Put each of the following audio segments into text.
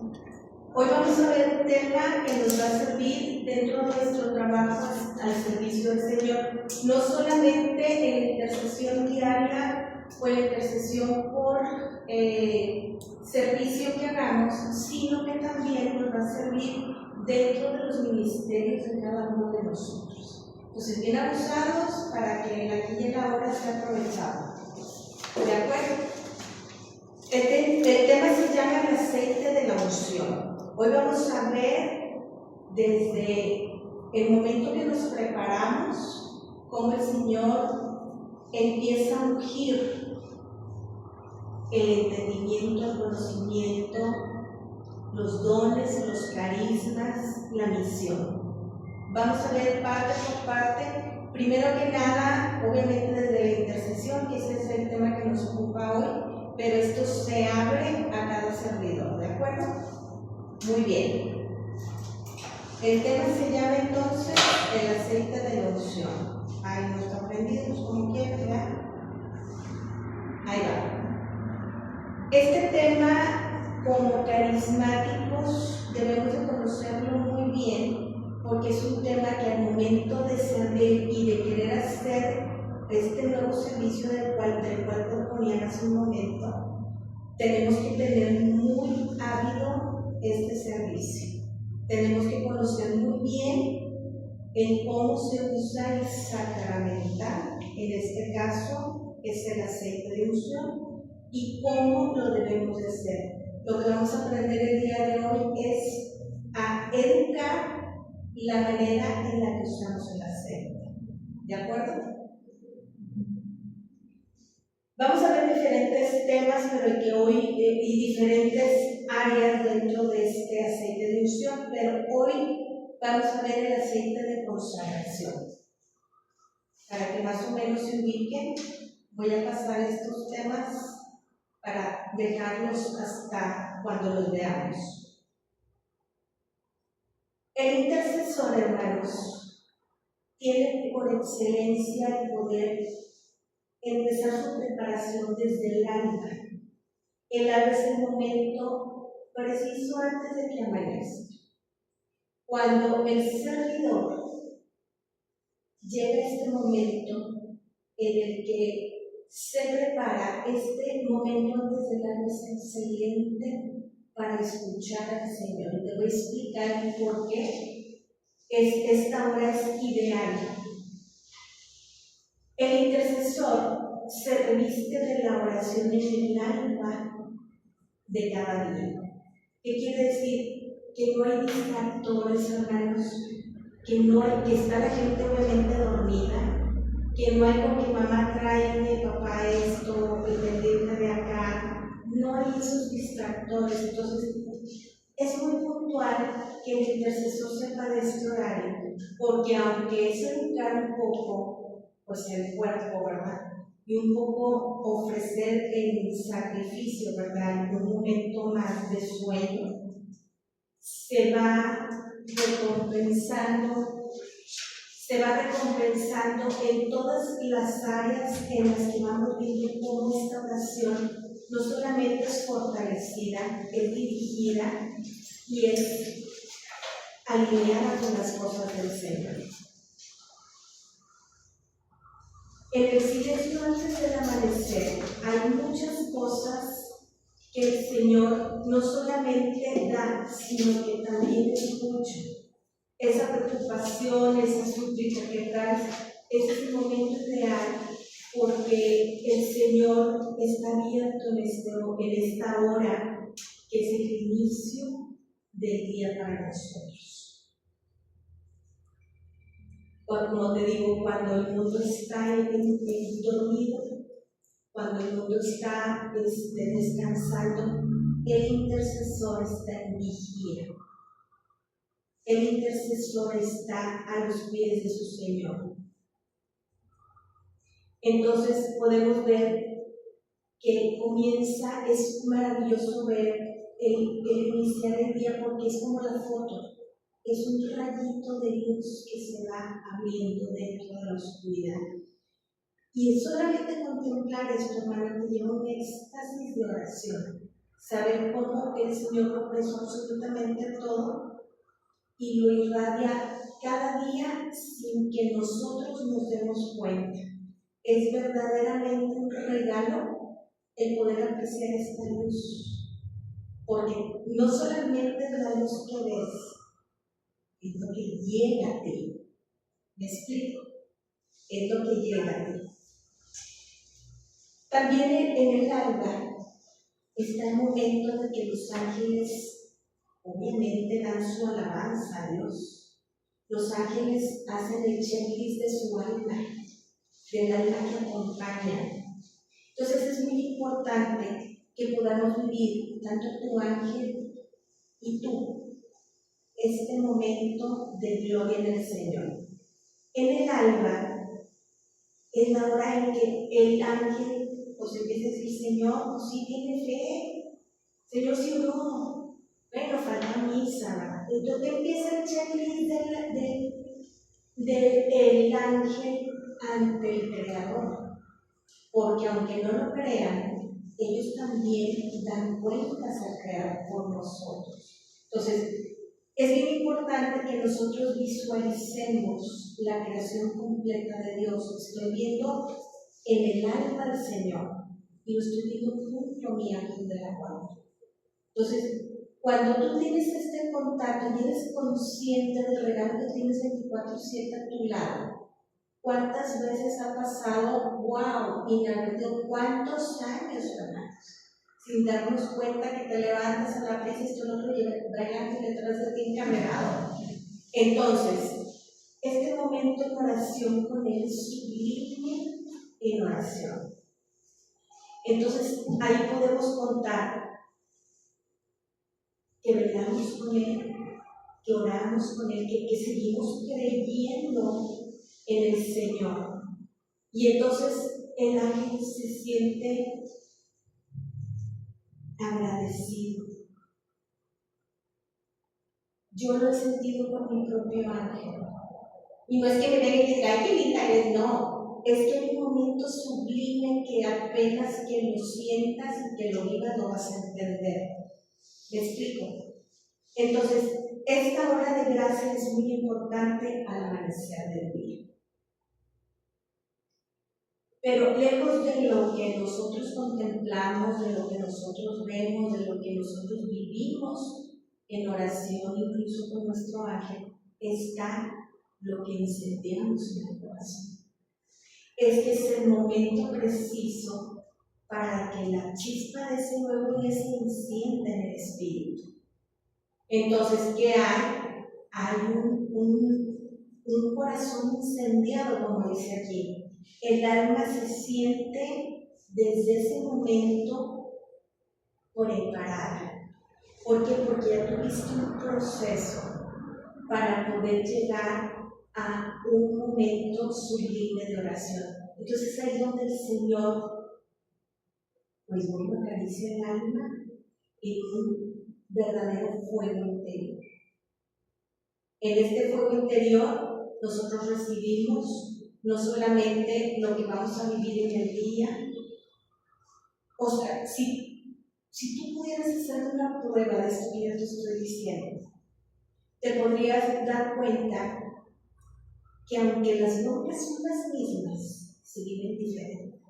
Hoy vamos a ver un tema que nos va a servir dentro de nuestro trabajo al servicio del Señor, no solamente en la intercesión diaria o en la intercesión por servicio que hagamos, sino que también nos va a servir dentro de los ministerios de cada uno de nosotros. Entonces, bien abusados para que en aquí y en la hora sea aprovechado. ¿De acuerdo? El tema se llama el aceite de la unción. Hoy vamos a ver desde el momento que nos preparamos, cómo el Señor empieza a ungir el entendimiento, el conocimiento, los dones, los carismas, la misión. Vamos a ver parte por parte. Primero que nada, obviamente desde la intercesión, que ese es el tema que nos ocupa hoy, pero esto se abre a cada servidor, ¿de acuerdo? Muy bien. El tema se llama entonces el aceite de la unción. Ahí no está prendido, como quieran, ¿verdad? Ahí va. Este tema, como carismáticos, debemos de conocerlo muy bien, porque es un tema que al momento de servir y de querer hacer este nuevo servicio del cual proponían hace un momento, tenemos que tener muy ávido este servicio. Tenemos que conocer muy bien en cómo se usa el sacramental, en este caso es el aceite de unción, y cómo lo debemos de hacer. Lo que vamos a aprender el día de hoy es a educar la manera en la que usamos el aceite. ¿De acuerdo? Vamos a ver diferentes temas, pero el que hoy, y diferentes áreas dentro de este aceite de unción, pero hoy vamos a ver el aceite de consagración. Para que más o menos se ubiquen, voy a pasar estos temas para dejarlos hasta cuando los veamos. El intercesor, hermanos, tiene por excelencia el poder empezar su preparación desde el alma. El alma es el momento preciso antes de que amanezca. Cuando el servidor llega a este momento en el que se prepara, este momento antes del alma es excelente para escuchar al Señor. Te voy a explicar por qué esta hora es ideal. El intercesor se reviste de la oración en el alma de cada día. ¿Qué quiere decir? Que no hay distractores, hermanos, que está la gente obviamente dormida, que no hay con que mamá tráeme, papá esto, el pendiente de acá, no hay esos distractores. Entonces, es muy puntual que el intercesor sepa de este horario, porque aunque es educar un poco, pues el cuerpo, ¿verdad? Y un poco ofrecer el sacrificio, ¿verdad? En un momento más de sueño, se va recompensando en todas las áreas en las que vamos viendo cómo esta oración no solamente es fortalecida, es dirigida y es alineada con las cosas del Señor. En el silencio antes del amanecer hay muchas cosas que el Señor no solamente da, sino que también escucha. Esa preocupación, esa súplica que traes, ese es el momento ideal, porque el Señor está abierto en esta hora, que es el inicio del día para nosotros. Como te digo, cuando el mundo está dormido, cuando el mundo está descansando, el intercesor está en vigía. El intercesor está a los pies de su Señor. Entonces podemos ver que es maravilloso ver el iniciar el día, porque es como la foto, es un rayito de luz que se va abriendo dentro de la oscuridad. Y solamente contemplar esto, hermano, te lleva un éxtasis de oración. saber cómo el Señor lo puso absolutamente todo y lo irradia cada día sin que nosotros nos demos cuenta. Es verdaderamente un regalo el poder apreciar esta luz, porque no solamente es la luz que ves, es lo que llega a ti. ¿Me explico? Es lo que llega a ti. También en el alba está el momento en que los ángeles obviamente dan su alabanza a Dios. Los ángeles hacen el checklist de su alma, del alma que acompaña. Entonces es muy importante que podamos vivir, tanto tu ángel y tú, este momento de gloria en el Señor. En el alba es la hora en que el ángel pues empieza a decir: Señor, pues sí tiene fe, Señor, sí oró, bueno, falta misa, ¿verdad? Entonces empieza el checklist del ángel ante el Creador, porque aunque no lo crean, ellos también dan cuentas al Creador por nosotros. Entonces, es bien importante que nosotros visualicemos la creación completa de Dios. Estoy viendo en el alma del Señor y lo estoy viendo junto a mi ángel de la guardia. Entonces, cuando tú tienes este contacto y eres consciente del regalo que tienes 24/7 a tu lado, ¿cuántas veces ha pasado, wow, inadvertido, cuántos años, hermanos, sin darnos cuenta que te levantas a la prisa y esto no lo lleva el ángel detrás de ti encamerado? Entonces, este momento en oración con Él es sublime en oración. Entonces, ahí podemos contar que velamos con Él, que oramos con Él, que seguimos creyendo en el Señor. Y entonces el ángel se siente agradecido. Yo lo he sentido con mi propio ángel. Y no es que me venga y diga: ¡ay, qué linda eres! No, es que hay un momento sublime que apenas que lo sientas y que lo vivas lo vas a entender. ¿Me explico? Entonces, esta hora de gracia es muy importante al amanecer del día. Pero lejos de lo que nosotros contemplamos, de lo que nosotros vemos, de lo que nosotros vivimos en oración, incluso con nuestro ángel, está lo que incendiamos en el corazón. Este es el momento preciso para que la chispa de ese nuevo día se encienda en el espíritu. Entonces, ¿qué hay? Hay un corazón incendiado, como dice aquí. El alma se siente desde ese momento preparada. ¿Por qué? Porque ya tuviste un proceso para poder llegar a un momento sublime de oración. Entonces ahí es donde el Señor, pues bueno, acaricia el alma en un verdadero fuego interior. En este fuego interior nosotros recibimos no solamente lo que vamos a vivir en el día. O sea, si tú pudieras hacer una prueba de esto que yo te estoy diciendo, te podrías dar cuenta que aunque las normas son las mismas, se viven diferentes.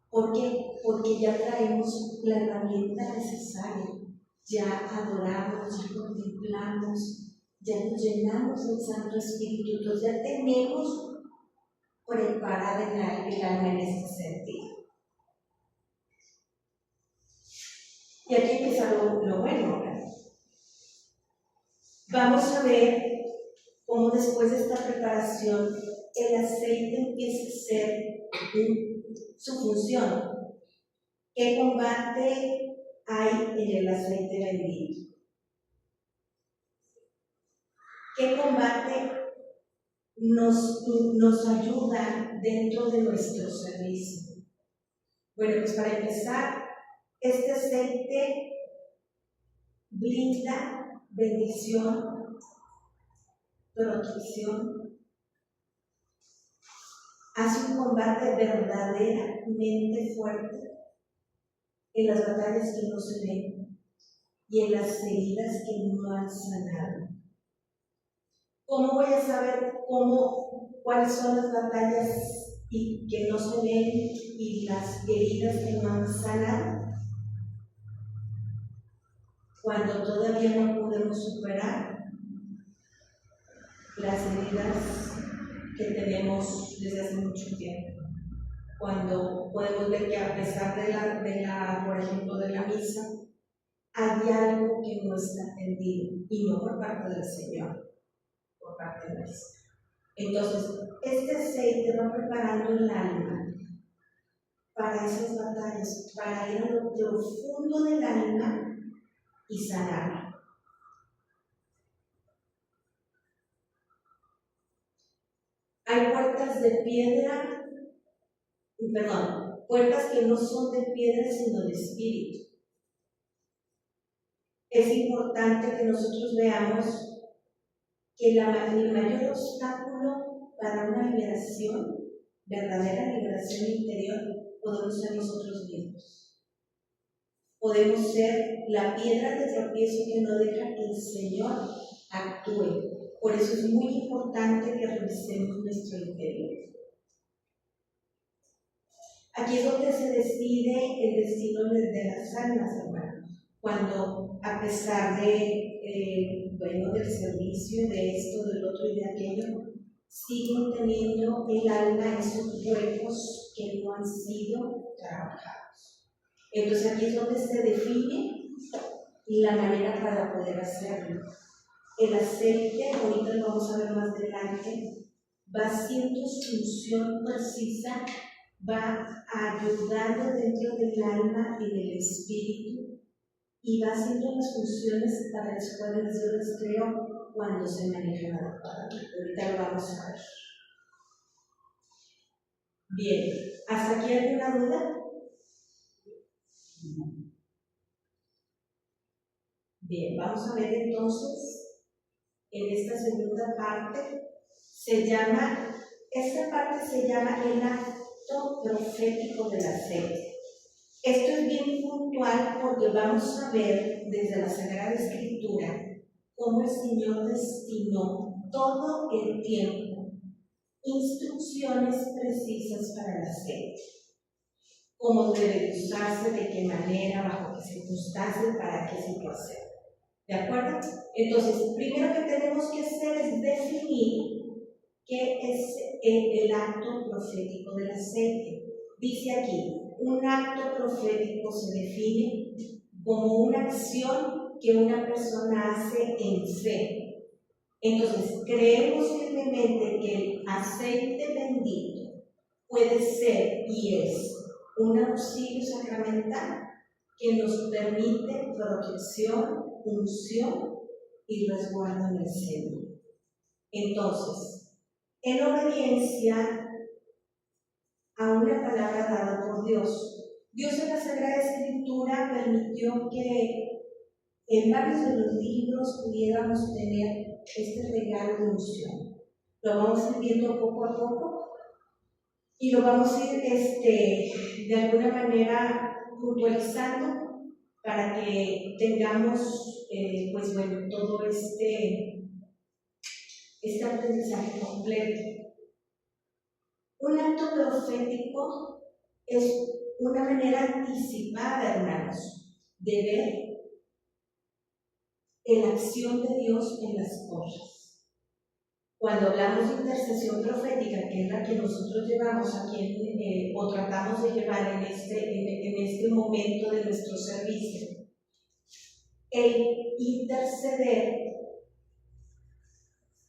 ¿Por qué? Porque ya traemos la herramienta necesaria, ya adoramos, ya contemplamos, ya nos llenamos del Santo Espíritu, entonces ya tenemos preparada el alma en este sentido. Y aquí empieza lo bueno, ¿verdad? Vamos a ver cómo después de esta preparación el aceite empieza a ser su función. ¿Qué combate hay en el aceite bendito? ¿Qué combate nos ayuda dentro de nuestro servicio? Bueno, pues para empezar, este aceite brinda bendición, protección, hace un combate verdaderamente fuerte en las batallas que no se ven y en las heridas que no han sanado. ¿Cómo voy a saber cuáles son las batallas que no se ven y las heridas que no han sanado? Cuando todavía no podemos superar las heridas que tenemos desde hace mucho tiempo. Cuando podemos ver que a pesar por ejemplo, de la misa, hay algo que no está atendido, y no por parte del Señor, por parte nuestra. Entonces, este aceite va preparando el alma para esas batallas, para ir a lo profundo del alma y sanarla. Hay puertas que no son de piedra sino de espíritu. Es importante que nosotros veamos que el mayor obstáculo para una liberación, verdadera liberación interior, podemos ser nosotros mismos. Podemos ser la piedra de tropiezo que no deja que el Señor actúe. Por eso es muy importante que revisemos nuestro interior. Aquí es donde se decide el destino de las almas, hermano. Cuando, a pesar del servicio, de esto, del otro y de aquello, siguen teniendo el alma esos huecos que no han sido trabajados. Entonces aquí es donde se define la manera para poder hacerlo. El aceite, ahorita lo vamos a ver más adelante, va haciendo su función precisa, va ayudando dentro del alma y del espíritu y va haciendo las funciones para las cuales yo les creo cuando se manejan adecuadamente. Ahorita lo vamos a ver. Bien, ¿hasta aquí alguna duda? Bien, vamos a ver entonces en esta segunda parte. Esta parte se llama el acto profético del aceite. Esto es bien puntual porque vamos a ver desde la Sagrada Escritura cómo el Señor destinó todo el tiempo instrucciones precisas para el aceite. Cómo debe usarse, de qué manera, bajo qué circunstancias, para qué situación. ¿De acuerdo? Entonces, primero que tenemos que hacer es definir qué es el acto profético del aceite. Dice aquí, un acto profético se define como una acción que una persona hace en fe. Entonces, creemos firmemente que el aceite bendito puede ser y es un auxilio sacramental que nos permite protección, unción y resguardo en el Señor. Entonces, en obediencia a una palabra dada por Dios, Dios en la Sagrada Escritura permitió que en varios de los libros pudiéramos tener este regalo de unción. Lo vamos a ir viendo poco a poco y lo vamos a ir de alguna manera puntualizando para que tengamos todo este aprendizaje completo. Un acto profético es una manera anticipada, hermanos, de ver la acción de Dios en las cosas. Cuando hablamos de intercesión profética, que es la que nosotros llevamos aquí o tratamos de llevar en este momento de nuestro servicio, el interceder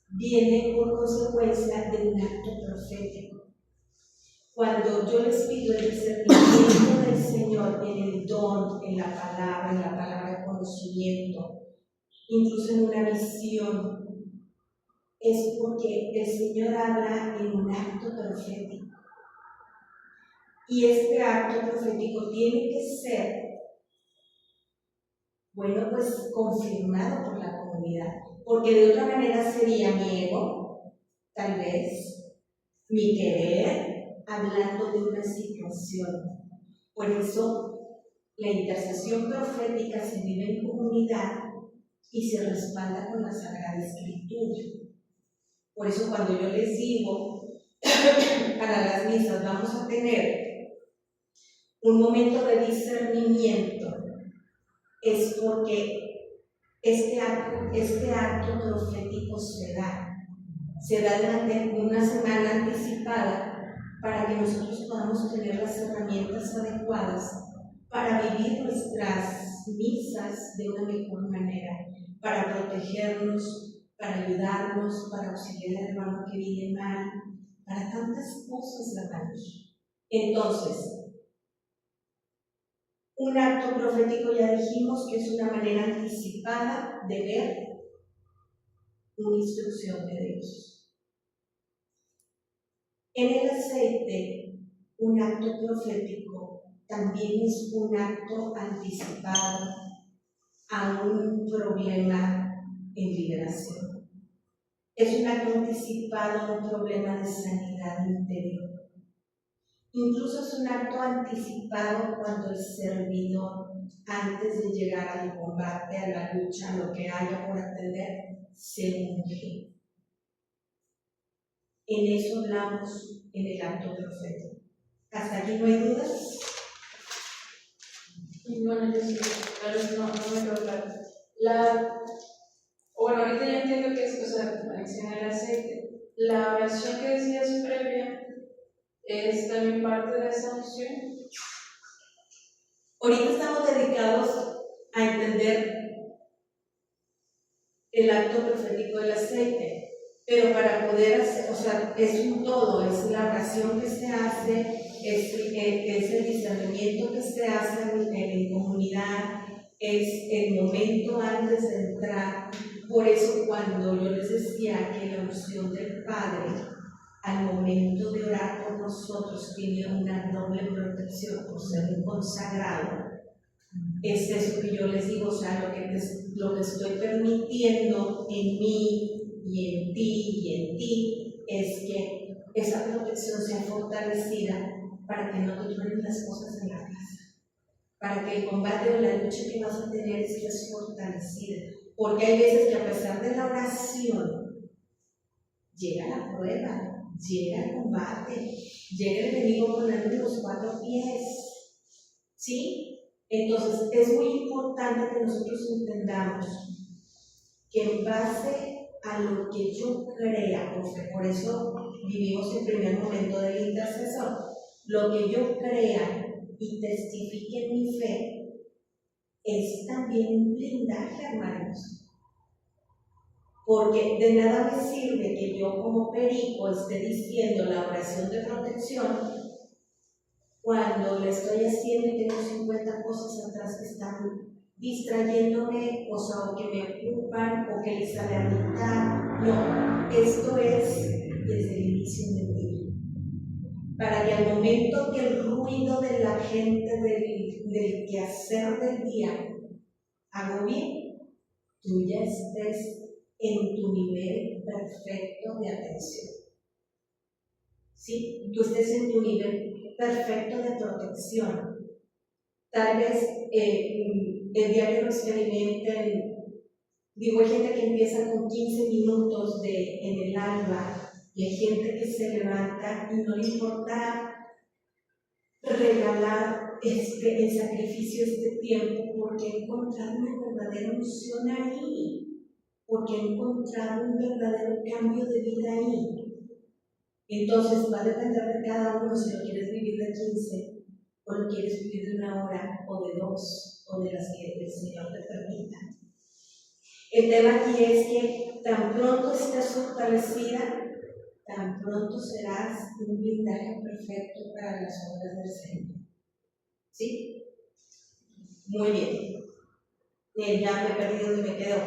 viene por consecuencia de un acto profético. Cuando yo les pido el discernimiento del Señor en el don, en la palabra de conocimiento, incluso en una visión, es porque el Señor habla en un acto profético. Y este acto profético tiene que ser, confirmado por la comunidad, porque de otra manera sería mi ego, tal vez, mi querer, hablando de una situación. Por eso, La intercesión profética se vive en comunidad y se respalda con la Sagrada Escritura. Por eso cuando yo les digo para las misas vamos a tener un momento de discernimiento, es porque este acto profético se da durante una semana anticipada para que nosotros podamos tener las herramientas adecuadas para vivir nuestras misas de una mejor manera, para protegernos, para ayudarnos, para auxiliar al hermano que viene mal, para tantas cosas, hermanos. Entonces, un acto profético ya dijimos que es una manera anticipada de ver una instrucción de Dios. En el aceite, un acto profético también es un acto anticipado a un problema en liberación. Es un acto anticipado a un problema de sanidad interior. Incluso es un acto anticipado cuando el servidor, antes de llegar al combate, a la lucha, a lo que haya por atender, se unge. En eso hablamos en el acto profético. ¿Hasta aquí no hay dudas? Bueno, yo sí, pero no me quedó claro. Bueno, ahorita ya entiendo que es, o sea, conexión al aceite. La oración que decías previa es también parte de esa unción. Ahorita estamos dedicados a entender el acto profético del aceite, pero para poder hacer, o sea, es un todo, es la oración que se hace, es el discernimiento que se hace en comunidad, es el momento antes de entrar. Por eso cuando yo les decía que la unción del Padre al momento de orar por nosotros tiene una doble protección por ser un consagrado, es eso que yo les digo, o sea, lo que estoy permitiendo en mí y en ti es que esa protección sea fortalecida para que no te truenen las cosas en la casa, para que el combate o la lucha que vas a tener estés fortalecida, porque hay veces que a pesar de la oración llega la prueba, llega el combate, llega el enemigo poniendo los 4 pies, ¿sí? Entonces, es muy importante que nosotros entendamos que en base a lo que yo crea, porque por eso vivimos el primer momento del intercesor, lo que yo crea y testifique en mi fe es también un blindaje, hermanos. Porque de nada me sirve que yo como perico esté diciendo la oración de protección cuando le estoy haciendo y tengo 50 cosas atrás que están distrayéndome, o sea, o que me ocupan, o que les sale a mitad. No, esto es desde el inicio del día. Para que al momento que el ruido de la gente, del quehacer del día, hago bien, tú ya estés en tu nivel perfecto de atención. ¿Sí? Tú estés en tu nivel perfecto de protección. Tal vez el diario lo experimenten. Digo, hay gente que empieza con 15 minutos en el alba y hay gente que se levanta y no le importa regalar el sacrificio de este tiempo porque ha encontrado una verdadera unción ahí, porque ha encontrado un verdadero cambio de vida ahí. Entonces va a depender de cada uno si lo quieres vivir de 15 o lo quieres vivir de 1 hora o de 2 o de las que el Señor te permita. El tema aquí es que tan pronto estés fortalecida, tan pronto serás un blindaje perfecto para las obras del Señor. ¿Sí? Muy bien. Ya me he perdido donde me quedo.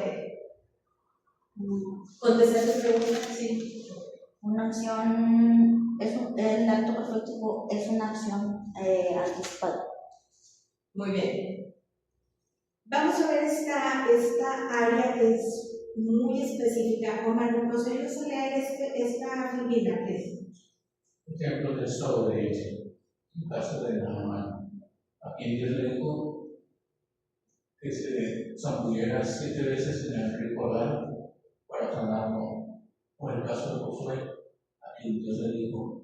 ¿Contestar tu pregunta? Sí. Una acción, el acto profético es una acción anticipada. Muy bien. Vamos a ver esta área que es muy específica. Omar, ¿nos ayudas a leer esta filmina, please? Ejemplo del sobre el caso de Naamán, a quien Dios le dijo que se zambullera 7 veces en el río Jordán para sanarlo. O el caso de Josué, a quien Dios le dijo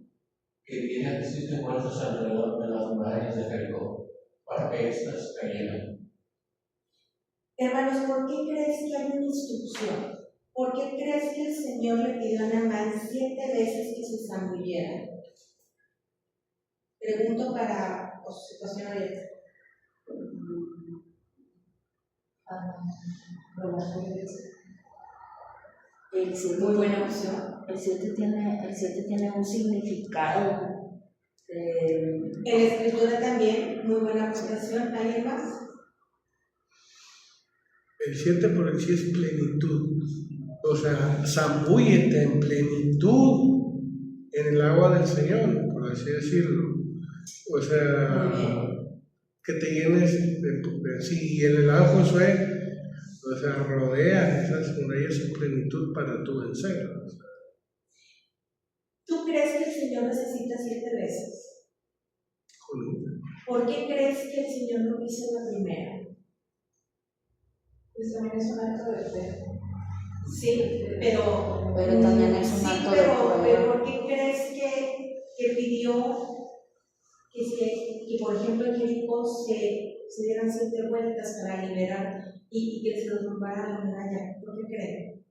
que diera 7 vueltas alrededor de las murallas de Jericó para que éstas cayeran. Hermanos, ¿por qué crees que hay una instrucción? ¿Por qué crees que el Señor le pidió a Naamán 7 veces que se zambulliera? Pregunto para situación abierta. El 7 Muy buena opción. El 7 tiene un significado. En la escritura también, muy buena observación. ¿Alguien más? El 7 por el sí es plenitud. O sea, zambúllete en plenitud en el agua del Señor, por así decirlo. O sea, que te llenes de sí. Y en el agua Josué, o sea, rodea esas murallas en plenitud para tu vencer. ¿Tú crees que el Señor necesita 7 veces? ¿Por qué crees que el Señor no hizo la primera? Pues también es un acto de fe. Sí, pero también es un acto de pero prueba. ¿por qué crees que pidió que por ejemplo en Jericó se dieran 7 vueltas para liberar y que se derrumbara la muralla? ¿Por qué creen?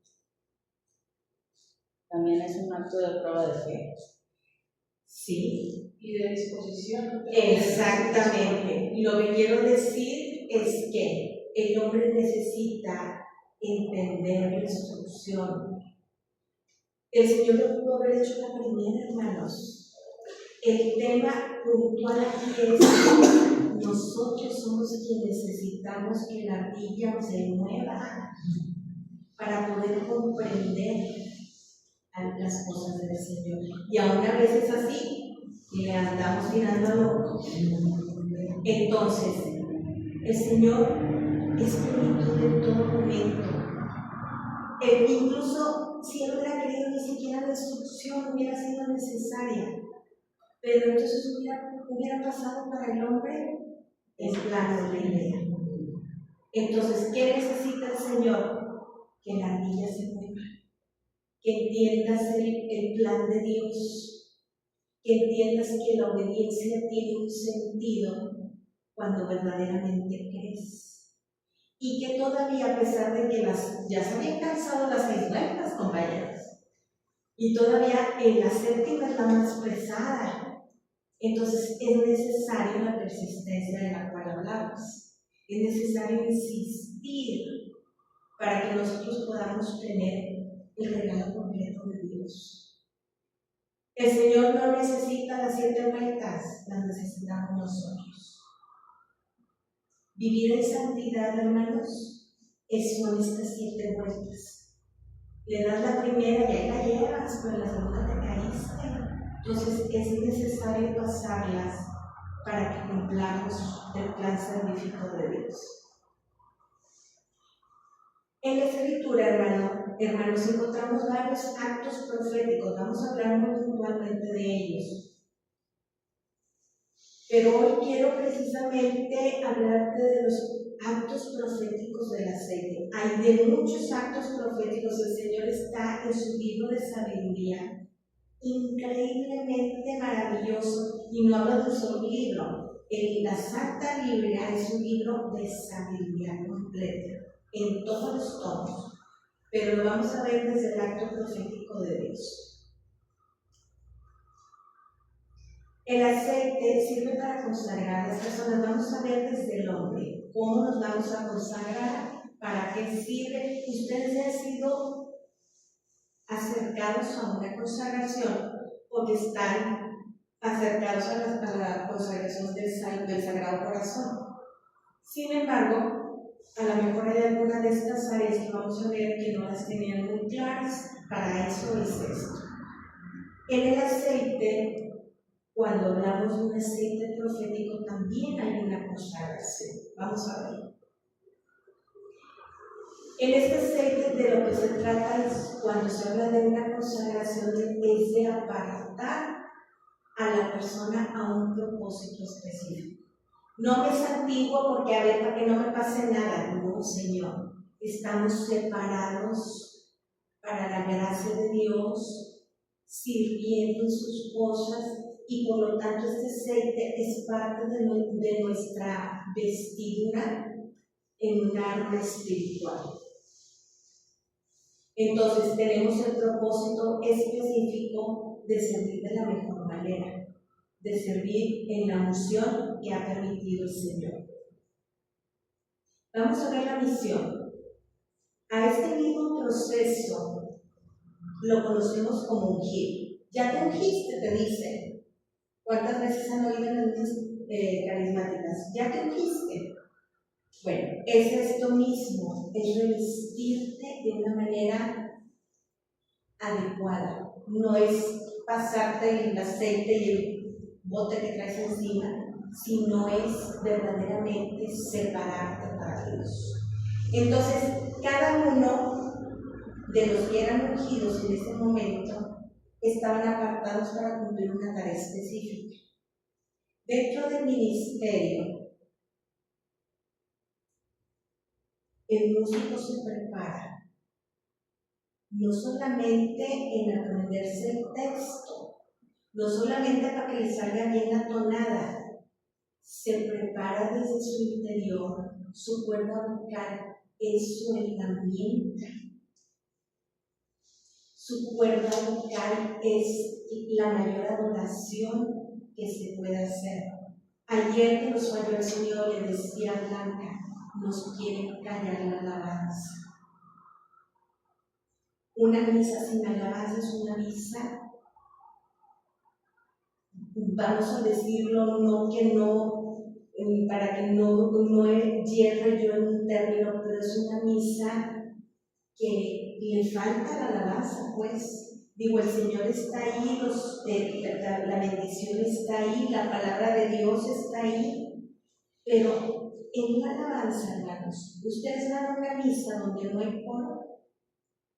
También es un acto de prueba de fe. Sí. Y de disposición. Exactamente. Lo que quiero decir es que el hombre necesita entender la instrucción. El Señor lo pudo haber hecho la primera, hermanos. El tema puntual aquí es que nosotros somos quienes necesitamos que la ardilla se mueva para poder comprender las cosas del Señor. Y aún a veces así, y le andamos mirando a loco. Entonces, el Señor es plenitud en todo momento. Incluso si él hubiera querido, ni siquiera la instrucción hubiera sido necesaria. Pero entonces hubiera pasado para el hombre el plan de la idea. Entonces, ¿qué necesita el Señor? Que la ardilla se mueva. Que entiendas el plan de Dios. Que entiendas que la obediencia tiene un sentido cuando verdaderamente crees. Y que todavía, a pesar de que ya se habían cansado las 6 vueltas, compañeros, y todavía en la 7ª es la más pesada, entonces es necesaria la persistencia de la cual hablamos. Es necesario insistir para que nosotros podamos tener el regalo completo de Dios. El Señor no necesita las 7 vueltas, las necesitamos nosotros. Vivir en santidad, hermanos, son estas 7 vueltas. Le das la primera y ahí la llevas, pero en la segunda te caíste. Entonces es necesario pasarlas para que cumplamos el plan salvífico de Dios. En la Escritura, hermanos, encontramos varios actos proféticos. Vamos a hablar muy puntualmente de ellos. Pero hoy quiero precisamente hablarte de los actos proféticos del aceite. Hay de muchos actos proféticos. El Señor está en su libro de sabiduría, increíblemente maravilloso. Y no hablo de un solo libro. La Santa Biblia es un libro de sabiduría completa, en todos los tomos. Pero lo vamos a ver desde el acto profético de Dios. El aceite sirve para consagrar a las personas. Vamos a ver desde el hombre cómo nos vamos a consagrar, para qué sirve. Ustedes ya han sido acercados a una consagración porque están acercados a la consagración del Sagrado Corazón. Sin embargo, a lo mejor hay alguna de estas áreas que vamos a ver que no las tenían muy claras. Para eso es esto. En el aceite, cuando hablamos de un aceite profético, también hay una consagración. Vamos a ver. En este aceite de lo que se trata es, cuando se habla de una consagración, es de apartar a la persona a un propósito específico. No me santiguo porque a ver, para que no me pase nada. No, Señor. Estamos separados para la gracia de Dios, sirviendo en sus cosas, y por lo tanto este aceite es parte de nuestra vestidura en un arma espiritual. Entonces tenemos el propósito específico de servir de la mejor manera, de servir en la unción que ha permitido el Señor. Vamos a ver la misión. A este mismo proceso lo conocemos como ungir. Ya te ungiste, te dicen. ¿Cuántas veces han oído en las carismáticas? Ya te ungiste. Bueno, es esto mismo, es revestirte de una manera adecuada. No es pasarte el aceite y el bote que traes encima, sino es verdaderamente separarte para Dios. Entonces, cada uno de los que eran ungidos en ese momento estaban apartados para cumplir una tarea específica. Dentro del ministerio, el músico se prepara no solamente en aprenderse el texto, no solamente para que le salga bien la tonada, se prepara desde su interior, su cuerda vocal es su herramienta. Su cuerda vocal es la mayor adoración que se puede hacer. Ayer que nos falló el Señor, le decía a Blanca, nos quieren callar la alabanza. Una misa sin alabanza es una misa, vamos a decirlo, para que no hierre yo en un término, pero es una misa que le falta la alabanza, pues. Digo, el Señor está ahí, la bendición está ahí, la palabra de Dios está ahí, pero en la alabanza, hermanos, ustedes van a una misa donde no hay coro,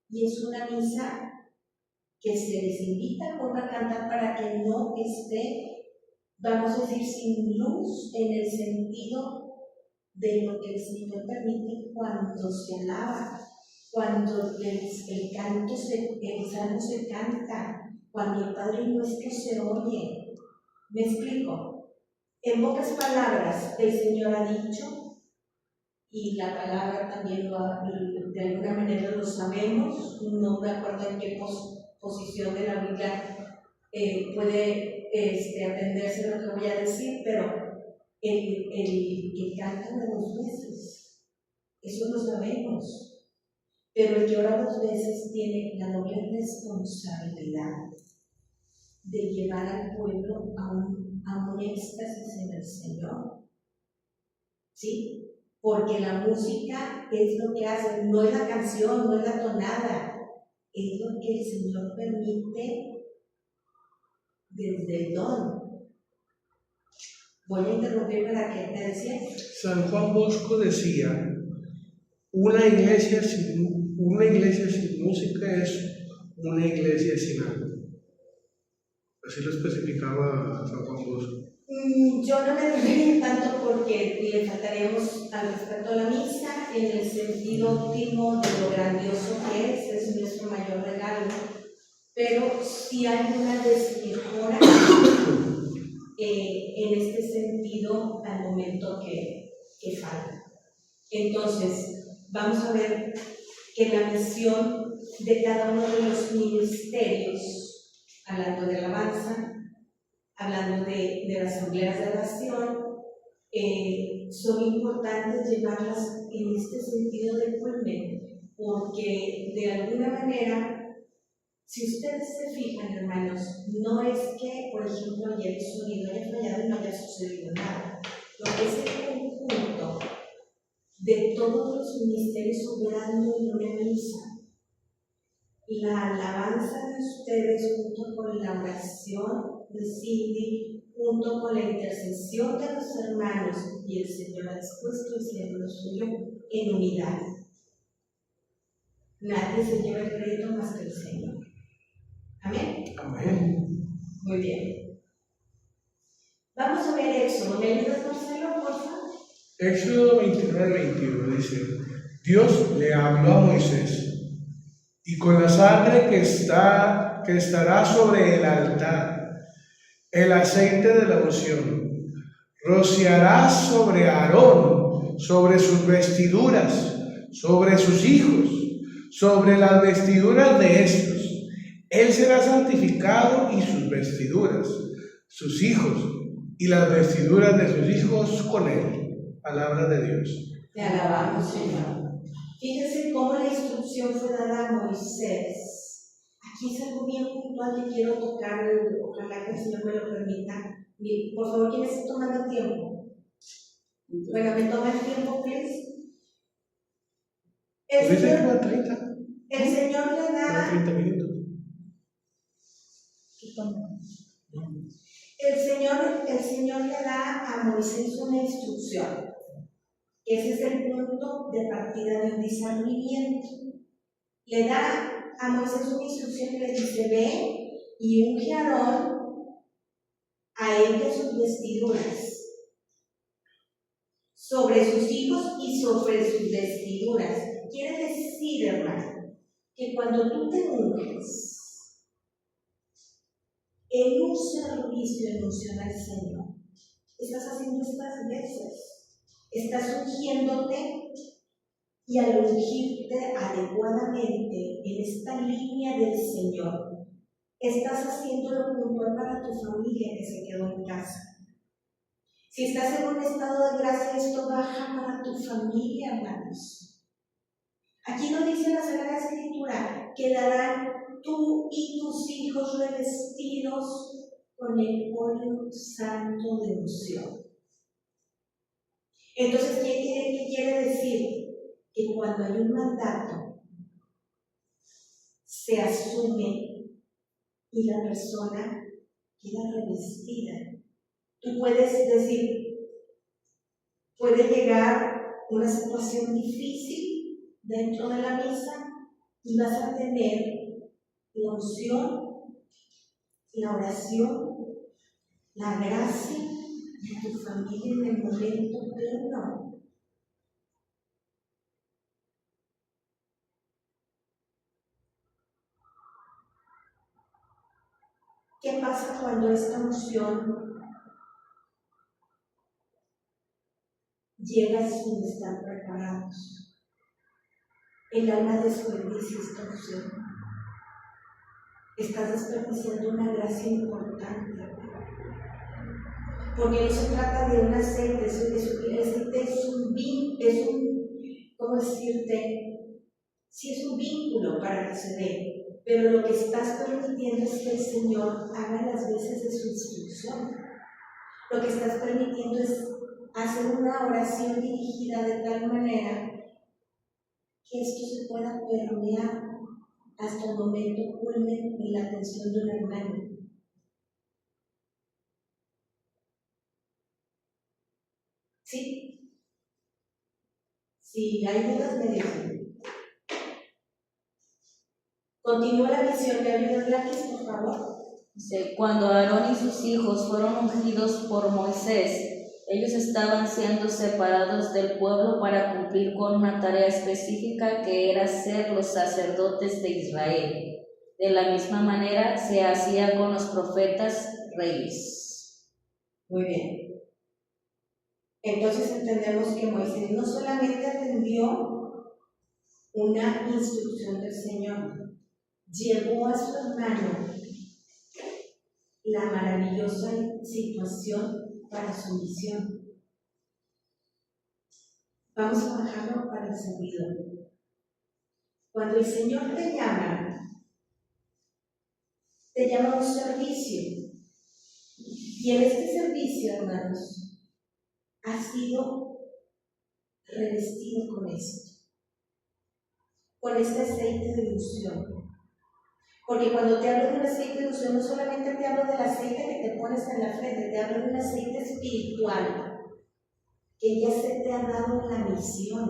y es una misa que se les invita al coro a cantar para que no esté, vamos a decir, sin luz, en el sentido de lo que el Señor permite cuando se alaba, cuando el salmo se canta, cuando el Padre Nuestro se oye. ¿Me explico? En pocas palabras, el Señor ha dicho, y la palabra también de alguna manera lo sabemos, no me acuerdo en qué posición de la Biblia puede atenderse lo que voy a decir, pero el que canta de 2 veces, eso lo sabemos. Pero el que ora 2 veces tiene la doble responsabilidad de llevar al pueblo a un éxtasis en el Señor. ¿Sí? Porque la música es lo que hace, no es la canción, no es la tonada, es lo que el Señor permite desde el don. Voy a interrumpir para que te decías. San Juan Bosco decía, una iglesia sin música es una iglesia sin alma. Así lo especificaba San Juan Bosco. Yo no me refería tanto porque le faltaríamos al respeto a la misa en el sentido óptimo de lo grandioso que es nuestro mayor regalo, pero sí hay una desmejora en este sentido al momento que falta. Entonces, vamos a ver que la misión de cada uno de los ministerios, hablando de alabanza, hablando de las asambleas de oración, son importantes llevarlas en este sentido de culmen, porque de alguna manera, si ustedes se fijan, hermanos, no es que, por ejemplo, ayer el sonido haya fallado y no haya sucedido nada. Lo que es el conjunto de todos los ministerios obrando en una misa, la alabanza de ustedes junto con la oración de Cindy, junto con la intercesión de los hermanos, y el Señor ha dispuesto el cielo lo suyo en unidad. Nadie se lleva el crédito más que el Señor. Amén. Amén. Muy bien. Vamos a ver Éxodo. ¿Me ayudas, Marcelo, por favor? Éxodo 29-21 dice, Dios le habló a Moisés, y con la sangre que estará sobre el altar, el aceite de la unción, rociarás sobre Aarón, sobre sus vestiduras, sobre sus hijos, sobre las vestiduras de estos. Él será santificado y sus vestiduras, sus hijos y las vestiduras de sus hijos con él. Palabra de Dios. Te alabamos, Señor. Fíjense cómo la instrucción fue dada a Moisés. Aquí es algo bien puntual que quiero tocar, ojalá que el Señor me lo permita. Por favor, ¿quién está tomando tiempo? Bueno, ¿me toma el tiempo, please? Dice que va 30, El Señor le da 30 minutos. El Señor le da a Moisés una instrucción. Ese es el punto de partida de un discernimiento. Le da a Moisés una instrucción que le dice: ve y unge a Aarón, a él de sus vestiduras, sobre sus hijos y sobre sus vestiduras. Quiere decir, hermano, que cuando tú te unges en un servicio en unción al Señor, estás haciendo estas veces. Estás ungiéndote, y al ungirte adecuadamente en esta línea del Señor, estás haciendo lo puntual para tu familia que se quedó en casa. Si estás en un estado de gracia, esto baja para tu familia, hermanos. Aquí nos dice la Sagrada Escritura: quedarán tú y tus hijos revestidos con el óleo santo de unción. Entonces, ¿qué quiere decir? Que cuando hay un mandato, se asume y la persona queda revestida. Tú puedes decir, puede llegar una situación difícil dentro de la misa y vas a tener la unción, la oración, la gracia de tu familia en el momento pleno. ¿Qué pasa cuando esta unción llega sin estar preparados? El alma desperdicia esta unción. Estás desperdiciando una gracia importante. Porque no se trata de un aceite, ¿cómo decirte? Sí, es un vínculo para que se dé. Pero lo que estás permitiendo es que el Señor haga las veces de su instrucción. Lo que estás permitiendo es hacer una oración dirigida de tal manera que esto se pueda permear hasta el momento culmen en la atención de un hermano. ¿Sí? Si hay dudas, me dicen. Continúa la visión. ¿Me ayudas, Gladys, por favor? Cuando Aarón y sus hijos fueron ungidos por Moisés, ellos estaban siendo separados del pueblo para cumplir con una tarea específica que era ser los sacerdotes de Israel. De la misma manera se hacía con los profetas reyes. Muy bien. Entonces entendemos que Moisés no solamente atendió una instrucción del Señor, llevó a su hermano la maravillosa situación para su misión. Vamos a bajarlo para el servidor. Cuando el Señor te llama a un servicio, y en este servicio, hermanos, ha sido revestido con esto, con este aceite de unción. Porque cuando te hablo de un aceite de unción, no solamente te hablo del aceite que te pones en la frente, te hablo de un aceite espiritual que ya se te ha dado en la misión.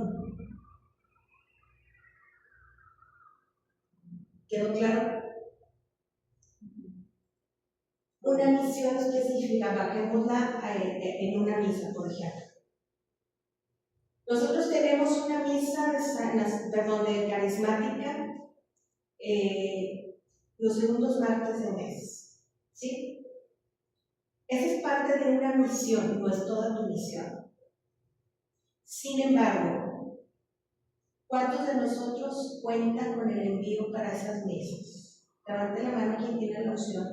¿Quedó claro? una misión específica, bajémosla en una misa, por ejemplo. Nosotros tenemos una misa de carismática los segundos martes del mes, ¿sí? Esa es parte de una misión, no es toda tu misión. Sin embargo, ¿cuántos de nosotros cuentan con el envío para esas misas? Levante la mano quien tiene la opción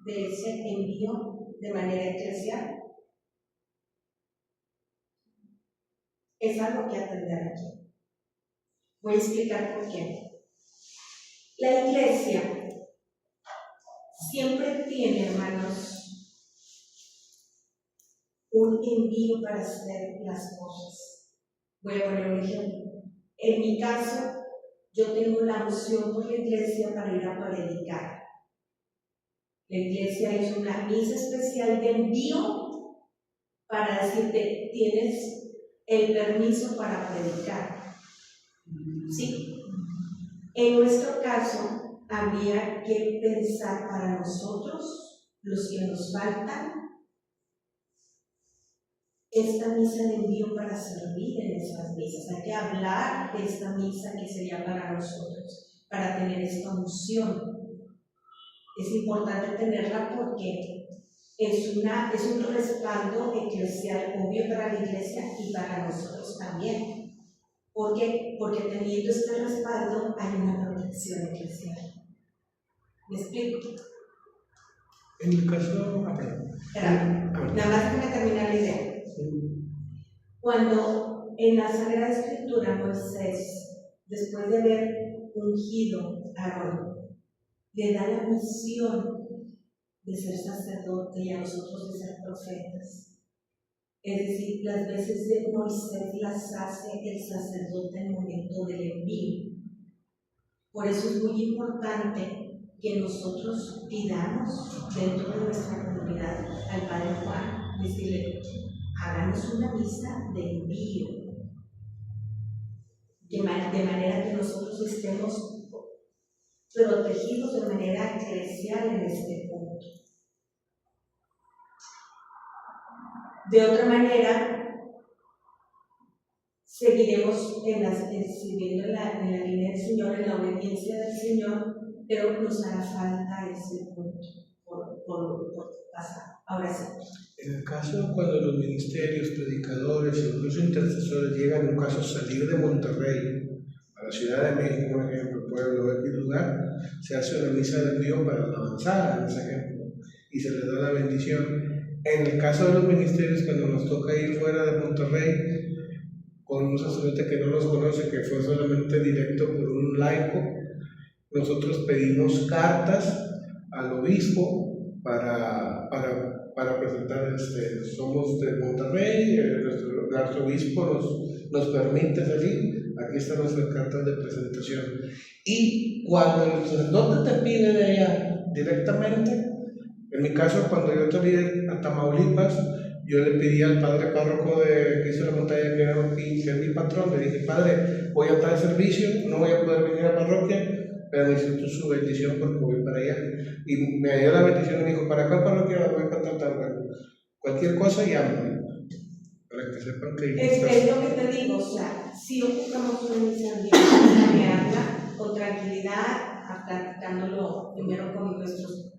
de ese envío de manera eclesial. Es algo que atender aquí. Voy a explicar por qué. La iglesia siempre tiene, hermanos, un envío para hacer las cosas. Voy a poner un ejemplo. En mi caso, yo tengo la unción por la iglesia para ir a predicar. La iglesia hizo una misa especial de envío para decirte, tienes el permiso para predicar. ¿Sí? En nuestro caso, había que pensar para nosotros, los que nos faltan, esta misa de envío para servir en esas misas. Hay que hablar de esta misa que sería para nosotros, para tener esta unción. Es importante tenerla porque es un respaldo eclesial obvio para la iglesia y para nosotros también. ¿Por qué? Porque teniendo este respaldo hay una protección eclesial. ¿Me explico? En el caso... Nada más déjame terminar la idea. Cuando en la Sagrada Escritura Moisés, después de haber ungido a Aarón, le da la misión de ser sacerdote y a nosotros de ser profetas. Es decir, las veces de Moisés las hace el sacerdote en el momento del envío. Por eso es muy importante que nosotros pidamos dentro de nuestra comunidad al Padre Juan, decirle, háganos una misa de envío, de manera que nosotros estemos protegidos de manera eclesial en este punto. De otra manera, seguiremos siguiendo en la línea del Señor, en la obediencia del Señor, pero nos hará falta ese punto por pasar. Ahora sí. En el caso cuando los ministerios, predicadores, incluso intercesores llegan, en un caso, a salir de Monterrey a la Ciudad de México, por ejemplo, pueblo, X lugar, se hace una misa de envío para la avanzada, en ese ejemplo, y se les da la bendición. En el caso de los ministerios, cuando nos toca ir fuera de Monterrey, con un sacerdote que no nos conoce, que fue solamente directo por un laico, nosotros pedimos cartas al obispo para presentar, somos de Monterrey, nuestro arzobispo nos permite salir, aquí están nuestras cartas de presentación. Y cuando el sacerdote te pide de ella directamente, en mi caso, cuando yo salí a Tamaulipas, yo le pedí al padre párroco que hizo la montaña, que es mi patrón, le dije, padre, voy a tal servicio, no voy a poder venir a la parroquia, pero necesito su bendición porque voy para allá. Y me dio la bendición y me dijo, ¿para cuál parroquia voy a contratar? Cualquier cosa, llámame. Para que sepan que... Es lo que te digo, o sea, si ocupamos una misa planearla con tranquilidad, platicándolo primero con nuestros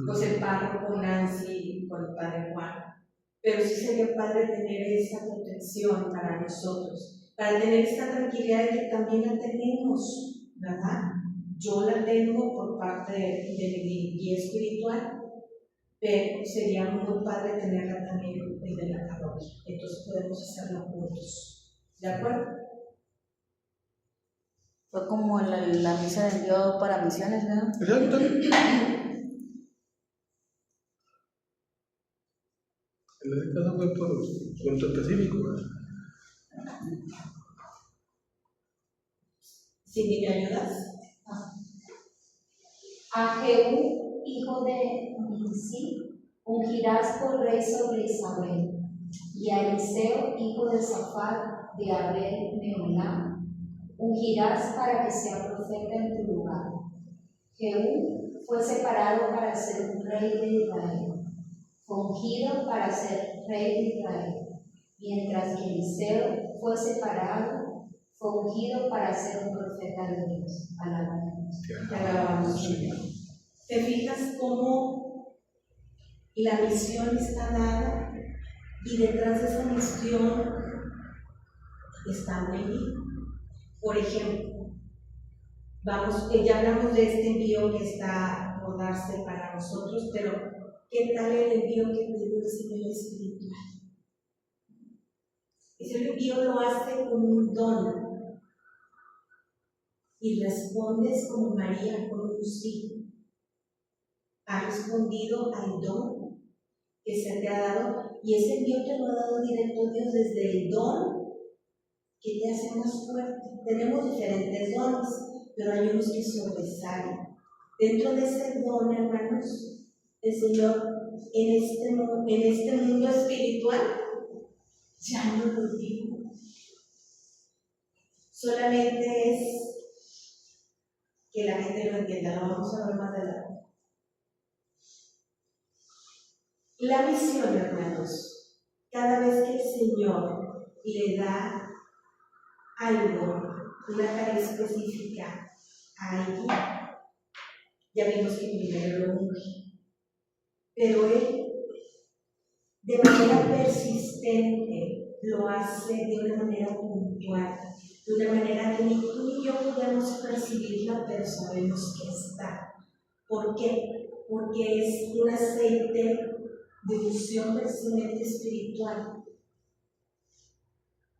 pues el párroco, Nancy, con el padre Juan. Pero sí sería padre tener esa protección para nosotros, para tener esta tranquilidad de que también la tenemos, ¿verdad? Yo la tengo por parte de mi guía espiritual, pero sería muy padre tenerla también desde la parroquia. Entonces podemos hacerlo juntos. ¿De acuerdo? Fue como la misa de envío para misiones, ¿verdad? Exacto. En ese caso fue por control cívico. ¿Sí, me ayudas? A Jehú, hijo de Nimsi, ungirás por rey sobre Israel, y a Eliseo, hijo de Safat, de Abel Meolá, ungirás para que sea profeta en tu lugar. Jehú fue separado para ser rey de Israel. Fue ungido para ser rey de Israel. Mientras que Eliseo fue separado, fue ungido para ser un profeta de Dios. Palabra de Dios. Te alabamos, Señor. ¿Te fijas cómo la misión está dada y detrás de esa misión está un envío? Por ejemplo, ya hablamos de este envío que está por darse para nosotros, pero ¿qué tal el envío que te dio el Señor espiritual? Ese envío lo hace con un don y respondes como María con un sí. Has respondido al don que se te ha dado y ese envío te lo ha dado directo Dios desde el don que te hace más fuerte. Tenemos diferentes dones, pero hay unos que sobresalen. Dentro de ese don, hermanos, el Señor en este mundo espiritual ya no lo digo. Solamente es que la gente lo entienda. Lo vamos a ver más adelante. La misión, hermanos, cada vez que el Señor le da algo, una tarea específica a alguien, ya vimos que primero lo unge, pero Él de manera persistente lo hace de una manera puntual, de una manera que ni tú ni yo podemos percibirla, pero sabemos que está. ¿Por qué? Porque es un aceite de unción precisamente espiritual.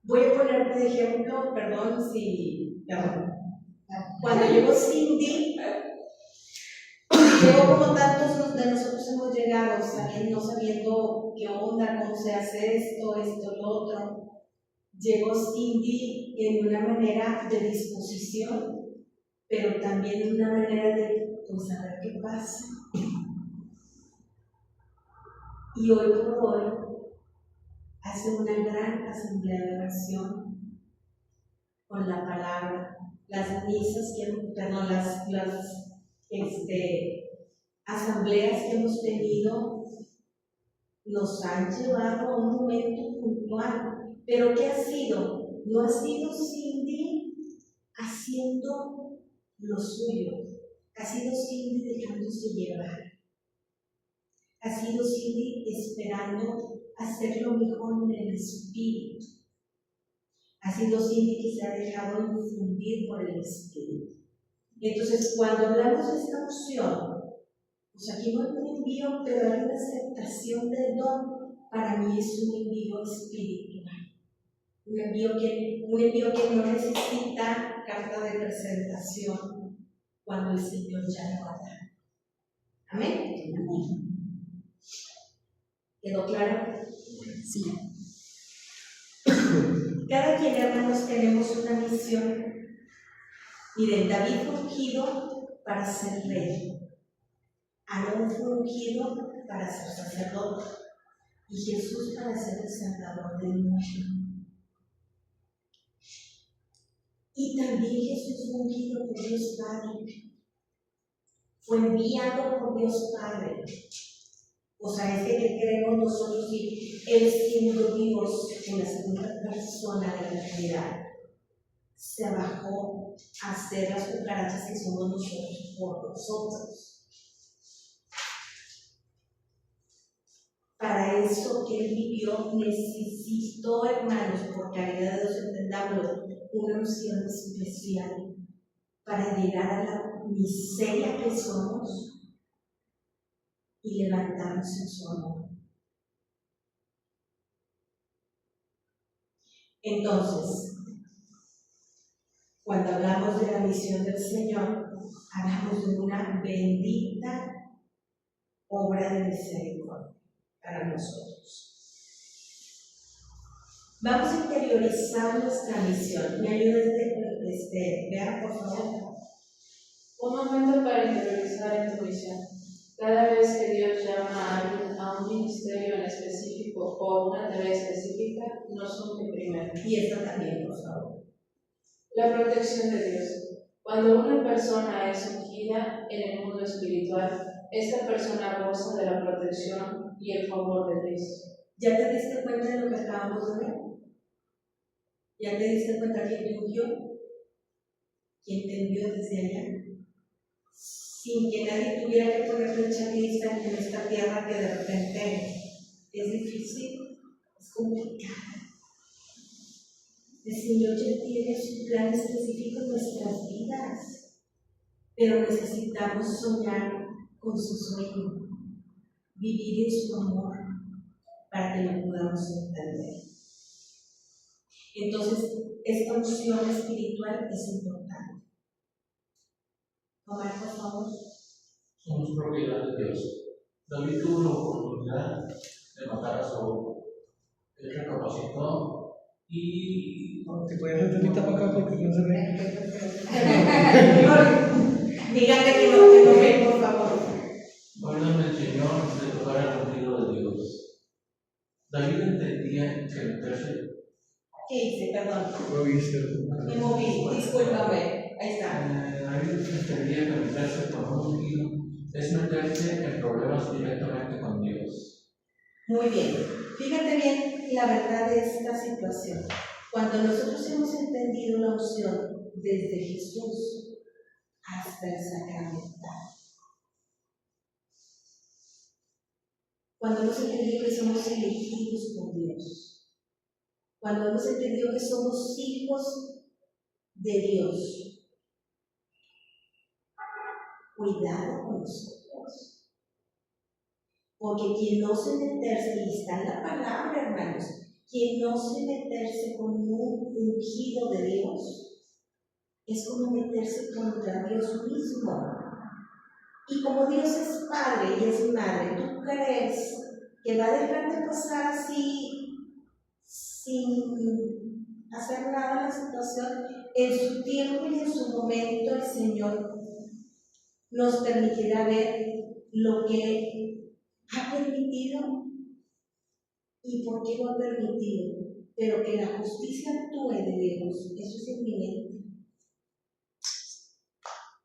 Voy a ponerte de ejemplo, perdón. Cuando llegó Cindy, llegó como tantos de nosotros hemos llegado, no sabiendo qué onda, cómo se hace esto, lo otro. Llegó Cindy en una manera de disposición, pero también en una manera de saber qué pasa. Y hoy por hoy hace una gran asamblea de oración con la palabra, las misas asambleas que hemos tenido nos han llevado a un momento puntual. ¿Pero qué ha sido? No ha sido Cindy haciendo lo suyo, ha sido Cindy dejándose llevar, ha sido Cindy esperando hacer lo mejor en el espíritu, ha sido Cindy que se ha dejado infundir por el espíritu. Entonces, cuando hablamos de esta unción, pues aquí no hay un envío, pero hay una aceptación del don. Para mí es un envío espiritual, un envío que no necesita carta de presentación cuando el Señor ya lo ha dado. ¿Amén? ¿Quedó claro? Sí. Cada quien, hermanos, tenemos una misión. Miren, David fue ungido para ser rey. Aarón fue ungido para ser sacerdote. Y Jesús para ser el Salvador del mundo. Y también Jesús fue ungido por Dios Padre. Fue enviado por Dios Padre. O sea, es que creemos nosotros y Él siendo Dios en la segunda persona de la Trinidad, se bajó a hacer las cucarachas que somos nosotros por nosotros. Para eso que Él vivió, necesitó, hermanos, por caridad de Dios, entendámoslo, una unción especial para llegar a la miseria que somos y levantarnos en su amor. Entonces, cuando hablamos de la misión del Señor, hablamos de una bendita obra de misericordia para nosotros. Vamos a interiorizar nuestra misión. ¿Me ayudas, Vea, por favor? Un momento para interiorizar en tu misión. Cada vez que Dios llama a alguien a un ministerio en específico o una tarea específica, nos une primero. Y esta también, por favor. La protección de Dios. Cuando una persona es ungida en el mundo espiritual, esta persona goza de la protección y el favor de Dios. ¿Ya te diste cuenta de lo que acabamos de ver? ¿Ya te diste cuenta quién te ungió? ¿Quién te envió desde allá? Sin que nadie tuviera que poner fecha lista en esta tierra que de repente es difícil, es complicada. El Señor ya tiene su plan específico en nuestras vidas, pero necesitamos soñar con su sueño, vivir en su amor, para que lo podamos entender. Entonces, esta unción espiritual es importante. Omar, por favor. Somos propiedad de Dios. David tuvo la oportunidad de matar a Saúl. Él recapacitó y ¿Te puedes hacer tantita para acá porque no se ve? Dígame que no ven, por favor. órdenme el Señor de tocar al ungido de Dios. David entendía que meterse ¿Qué hice? Perdón. No viste. Me moví, discúlpame. Ahí está. David entendía que meterse con un ungido es meterse en problemas directamente con Dios. Muy bien. Fíjate bien la verdad de esta situación. Cuando nosotros hemos entendido la unción desde Jesús hasta el sacramental, cuando hemos entendido que somos elegidos por Dios, cuando hemos entendido que somos hijos de Dios, cuidado con nosotros. Porque quien no se meterse, y está en la palabra, hermanos, quien no se meterse con un ungido de Dios, es como meterse contra Dios mismo. Y como Dios es Padre y es Madre, ¿tú crees que va a dejarte pasar así, sin hacer nada en la situación? En su tiempo y en su momento el Señor nos permitirá ver lo que ha permitido y por qué lo ha permitido, pero que la justicia actúe de Dios, eso es inminente.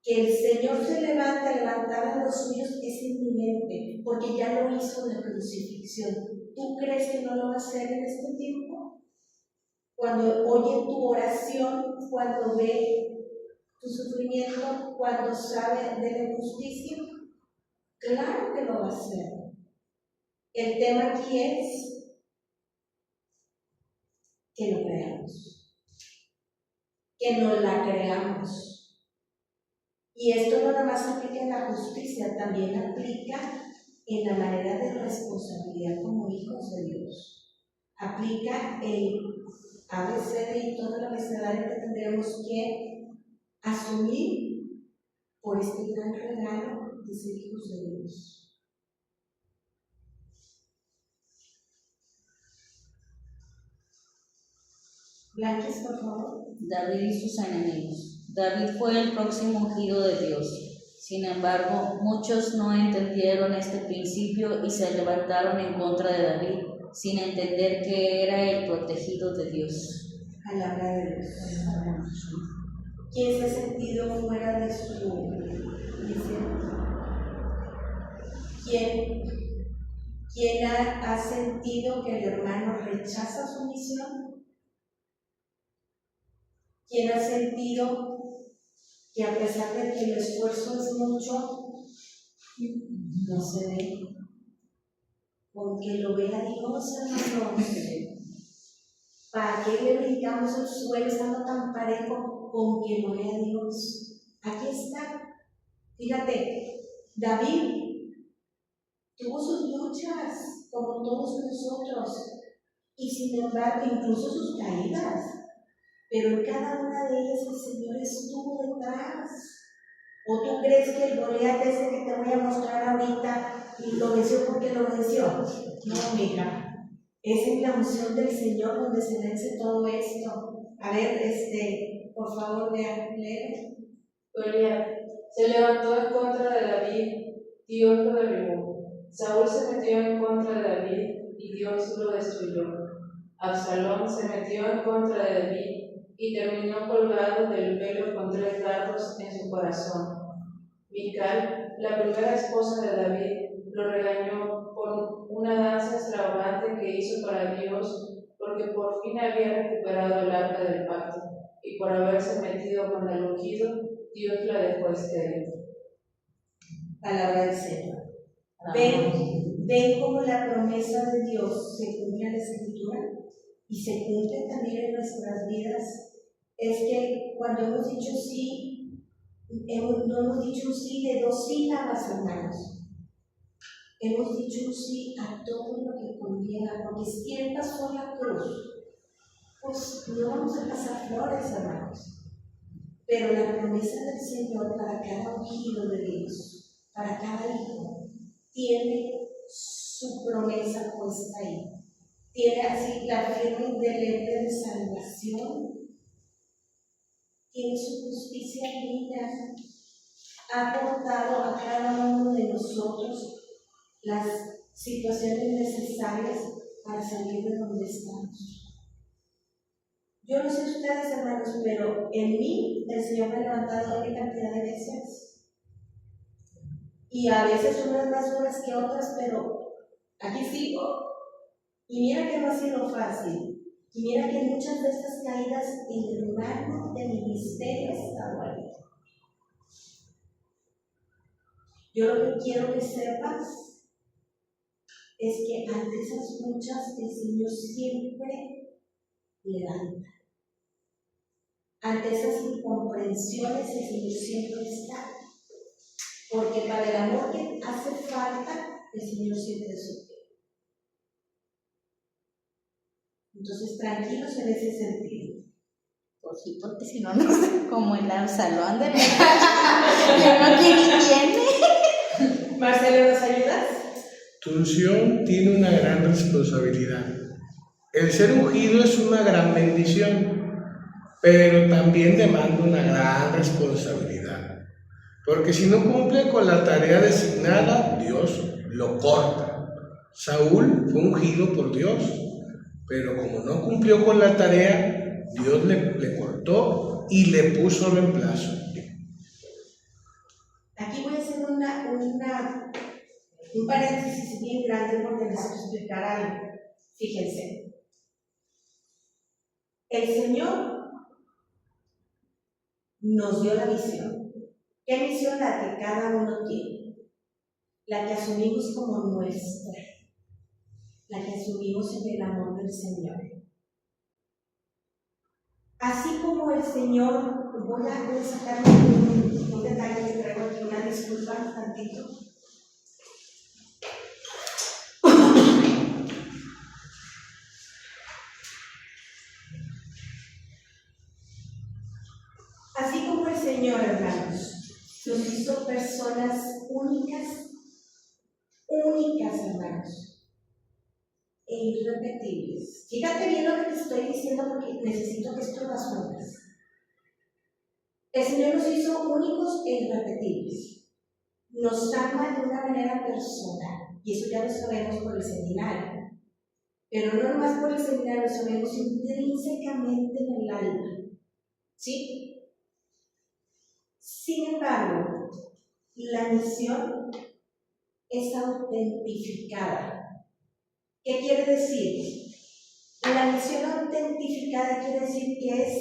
Que el Señor se levantara a los suyos es inminente, porque ya lo hizo en la crucifixión. ¿Tú crees que no lo va a hacer en este tiempo? Cuando oye tu oración, cuando ve tu sufrimiento, cuando sabe de la injusticia, claro que lo va a hacer. El tema aquí es que lo creamos, que no la creamos. Y esto no nada más aplica en la justicia, también aplica en la manera de responsabilidad como hijos de Dios. Aplica el ABCD y todo el abecedario que tendremos que asumir por este gran regalo de ser hijos de Dios. Blanquis, por favor. David y sus enemigos. David fue el próximo ungido de Dios. Sin embargo, muchos no entendieron este principio y se levantaron en contra de David, sin entender que era el protegido de Dios. Palabra de Dios. ¿Quién se ha sentido fuera de su misión? ¿Quién ha sentido que el hermano rechaza su misión? ¿Quién ha sentido que a pesar de que el esfuerzo es mucho, no se ve? Porque lo vea Dios, hermanos. ¿Para qué le brincamos el suelo estando tan parejo? Con que lo vea Dios. Aquí está. Fíjate, David tuvo sus luchas, como todos nosotros, y sin embargo, incluso sus caídas. Pero en cada una de ellas el Señor estuvo detrás. ¿O tú crees que el Goliat ese que te voy a mostrar ahorita lo venció porque lo venció? No, mija. Es en la unción del Señor donde se vence todo esto. A ver, por favor, vean, leen. Goliat se levantó en contra de David, Dios lo derribó. Saúl se metió en contra de David y Dios lo destruyó. Absalón se metió en contra de David y terminó colgado del velo con 3 dardos en su corazón. Mical, la primera esposa de David, lo regañó por una danza extravagante que hizo para Dios, porque por fin había recuperado el arca del pacto, y por haberse metido con el ungido, Dios la dejó estéril. Palabra del Señor. ¿Ven cómo la promesa de Dios se cumple en la Escritura y se cumple también en nuestras vidas? Es que cuando hemos dicho sí, no hemos dicho un sí de 2 sílabas, hermanos. Hemos dicho un sí a todo lo que conlleva, porque si Él pasó la cruz, pues no vamos a pasar flores, hermanos. Pero la promesa del Señor para cada ungido de Dios, para cada hijo, tiene su promesa puesta ahí. Tiene así la firma indeleble de salvación. Tiene su justicia divina. Ha aportado a cada uno de nosotros las situaciones necesarias para salir de donde estamos. Yo no sé ustedes, hermanos, pero en mí el Señor me ha levantado en cantidad de veces. Y a veces unas más duras que otras, pero aquí sigo. Y mira que no ha sido fácil. Y mira que muchas de estas caídas en el marco de mi misterio ha estado ahí. Yo lo que quiero que sepas es que ante esas luchas el Señor siempre levanta. Ante esas incomprensiones el Señor siempre está. Porque para el amor que hace falta, el Señor siempre suple. Entonces, tranquilos en ese sentido. Pues sí, porque si no, no sé, como el salón de la no tiene. Marcelo, ¿nos ayudas? Tu unción tiene una gran responsabilidad. El ser ungido es una gran bendición, pero también demanda una gran responsabilidad. Porque si no cumple con la tarea designada, Dios lo corta. Saúl fue ungido por Dios, pero como no cumplió con la tarea, Dios le cortó y le puso reemplazo. Aquí voy a hacer un paréntesis bien grande porque necesito explicar algo. Fíjense. El Señor nos dio la misión. ¿Qué misión? La que cada uno tiene. La que asumimos como nuestra. La que asumimos en el amor del Señor. Así como el Señor, voy a sacar un detalle que traigo aquí, una disculpa un tantito. Así como el Señor, hermanos, nos hizo personas únicas, hermanos, e irrepetibles. Fíjate bien lo que te estoy diciendo porque necesito que esto lo asumas. El Señor nos hizo únicos e irrepetibles. Nos ama de una manera personal, y eso ya lo sabemos por el seminario. Pero no nomás por el seminario, lo sabemos intrínsecamente en el alma. ¿Sí? Sin embargo, la misión es autentificada. ¿Qué quiere decir? La misión autentificada quiere decir que es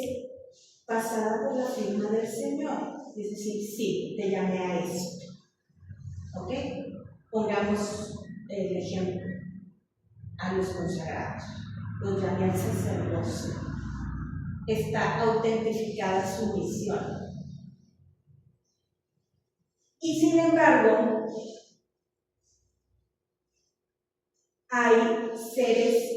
pasada por la firma del Señor. Es decir, sí, te llamé a esto. ¿Ok? Pongamos el ejemplo a los consagrados. Los llamé al sacerdocio. Está autentificada su misión. Y sin embargo, hay seres,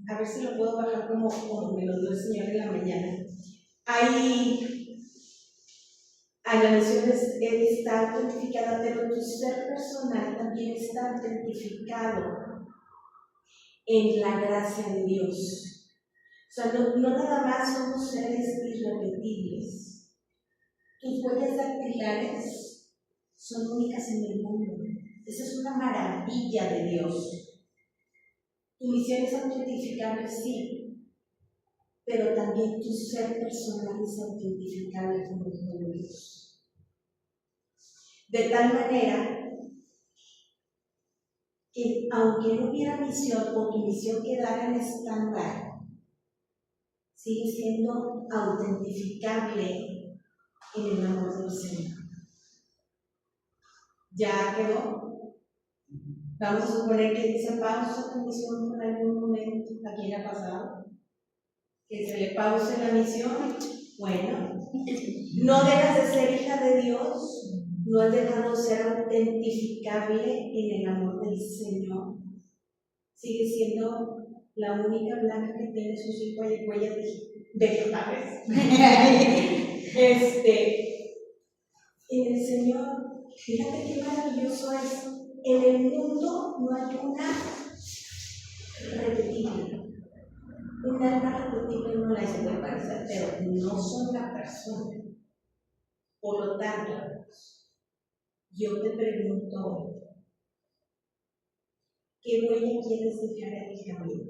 a ver si lo puedo bajar como me lo dio el Señor en la mañana. La misión está autentificada, pero tu ser personal también está autentificado en la gracia de Dios. O sea, no nada más somos seres irrepetibles. Tus huellas dactilares son únicas en el mundo. Esa es una maravilla de Dios. Tu misión es autentificable, sí, pero también tu ser personal es autentificable como hijo de Dios. De tal manera que aunque no hubiera misión o tu misión quedara en stand-by, sigue siendo autentificable en el amor del Señor. ¿Ya quedó? Vamos a suponer que se pausa la misión por algún momento. ¿A quién ha pasado? Que se le pause la misión. Bueno, no dejas de ser hija de Dios, no has dejado de ser autentificable en el amor del Señor. Sigue siendo la única blanca que tiene sus 5 huellas vegetales. En el Señor, fíjate qué maravilloso es. En el mundo no hay una repetible. Un alma repetible no la se puede parecer, pero no son la persona. Por lo tanto, yo te pregunto, ¿qué huella quieres dejar en el camino?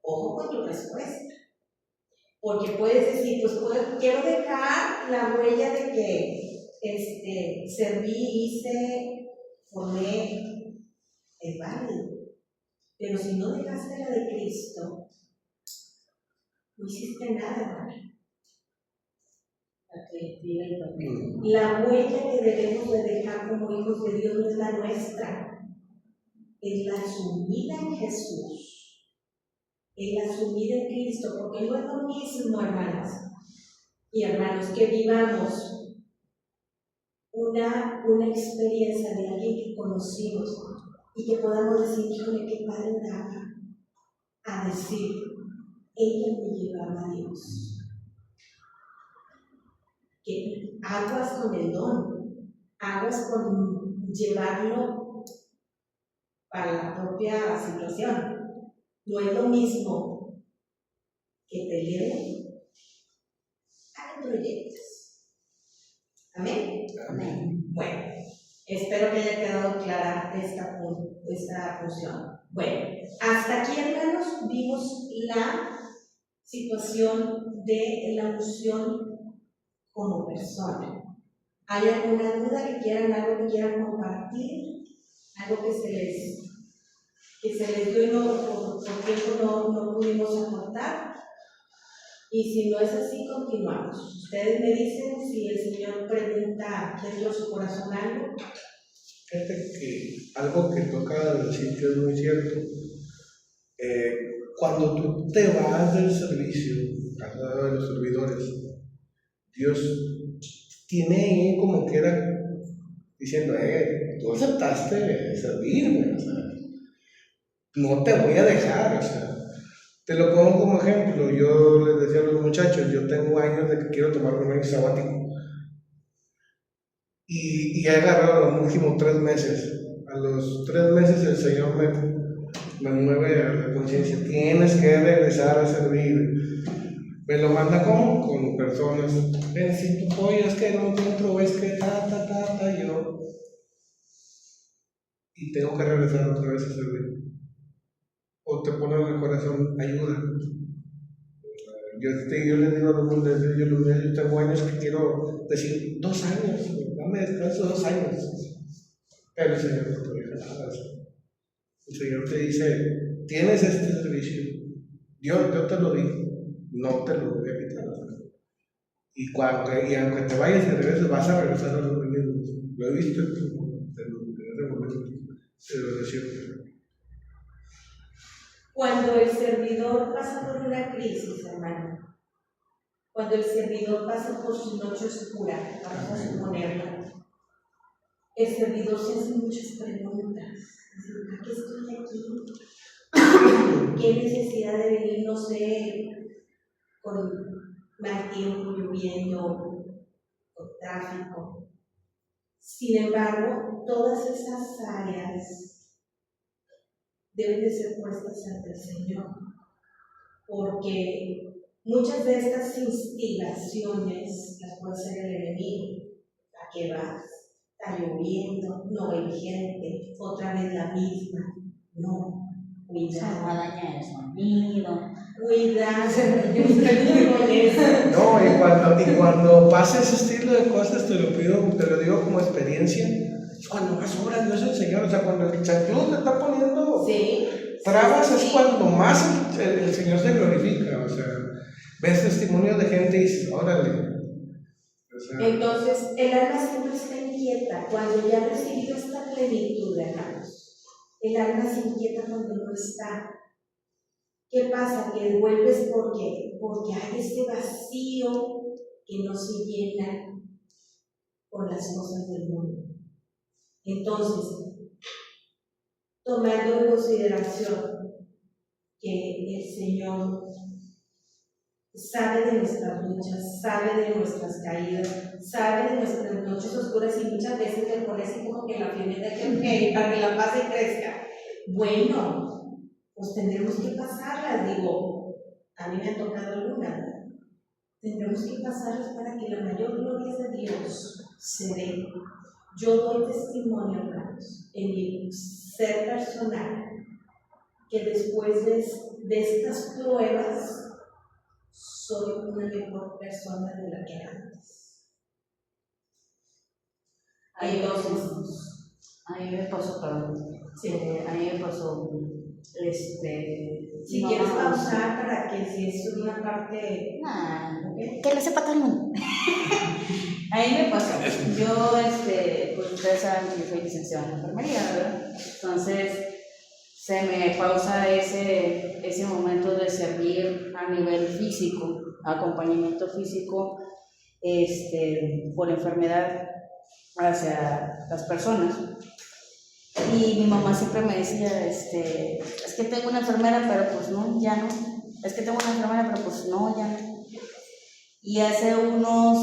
Ojo con tu respuesta. Porque puedes decir, pues quiero dejar la huella de que serví, hice, formé, es válido. Pero si no dejaste la de Cristo, no hiciste nada, hermano. La huella que debemos de dejar como hijos de Dios no es la nuestra, es la asumida en Jesús, es la asumida en Cristo, porque no es lo mismo, hermanas y hermanos, que vivamos una experiencia de alguien que conocimos y que podamos decir, híjole, qué padre daba a decir, ella me llevaba a Dios. Que aguas con el don, aguas con llevarlo para la propia situación. No es lo mismo que te lleve a que proyectes. ¿Amén? Amén. Bueno, espero que haya quedado clara esta función. Bueno, hasta aquí, hermanos, vimos la situación de la unción como persona. ¿Hay alguna duda que quieran, algo que quieran compartir? Algo que se les dio y por tiempo no pudimos aportar. Y si no es así, continuamos. Ustedes me dicen si el Señor pregunta dentro de su corazón algo. Fíjate que algo que toca decir que es muy cierto. Cuando tú te vas del servicio, hablando de los servidores, Dios tiene ahí como que era diciendo, tú aceptaste servirme, o sea, no te voy a dejar, o sea, te lo pongo como ejemplo. Yo les decía a los muchachos, yo tengo años de que quiero tomarme un año sabático y he agarrado los últimos 3 meses. A los 3 meses el Señor me mueve a la conciencia, tienes que regresar a servir. Me lo manda con personas, ven, si tu pollo es que no encuentro, es que yo, y tengo que regresar otra vez a servir. O te pone en el corazón, ayuda. Yo les digo a los hombres, yo tengo años que quiero decir, 2 años, dame descanso 2 años. Pero el Señor no te deja nada. El Señor te dice, tienes este servicio, yo te lo digo, no te lo voy a quitar. Y aunque te vayas y regreses, vas a regresar a los mismos. Lo he visto en ese momento, te lo decía. Cuando el servidor pasa por una crisis, hermano, cuando el servidor pasa por su noche oscura, vamos a suponerla, el servidor se hace muchas preguntas. ¿Para qué estoy aquí? ¿Qué necesidad de venir, no sé, con mal tiempo, lloviendo, con tráfico? Sin embargo, todas esas áreas deben de ser puestas ante el Señor, porque muchas de estas instigaciones las puede hacer el enemigo. ¿A qué vas? Está lloviendo, no hay gente, otra vez la misma. No. Se daña el sonido. Cuidado, yo estoy molesta. No, y cuando pasa ese estilo de cosas, te lo digo como experiencia, es cuando más obra Dios el Señor. O sea, cuando el Dios te está poniendo trabas, es cuando más el Señor se glorifica. O sea, ves testimonios de gente y dices, órale. O sea, Entonces, el alma siempre está inquieta cuando ya ha recibido esta plenitud, hermanos. El alma se inquieta cuando no está. ¿Qué pasa? Que vuelves porque hay este vacío que no se llena con las cosas del mundo. Entonces, tomando en consideración que el Señor sabe de nuestras luchas, sabe de nuestras caídas, sabe de nuestras noches oscuras y muchas veces me pone así como que la piernita que para que la paz se crezca. Bueno, pues tendremos que pasarlas, digo, a mí me han tocado algunas, tendremos que pasarlas para que la mayor gloria de Dios se dé. Yo doy testimonio, hermanos, en mi ser personal, que después de estas pruebas, soy una mejor persona de la que antes. Entonces, A mí me pasó, perdón. sí. A mí me pasó, Si quieres pausar para que si es una parte... que lo sepa todo el mundo. A mí me pasó. Yo, pues ustedes saben que yo soy licenciada en enfermería, ¿verdad? Entonces, se me pausa ese momento de servir a nivel físico, acompañamiento físico, por enfermedad hacia las personas. Y mi mamá siempre me decía, es que tengo una enfermera, pero pues no, ya no. Es que tengo una enfermera, pero pues no, ya no. Y hace unos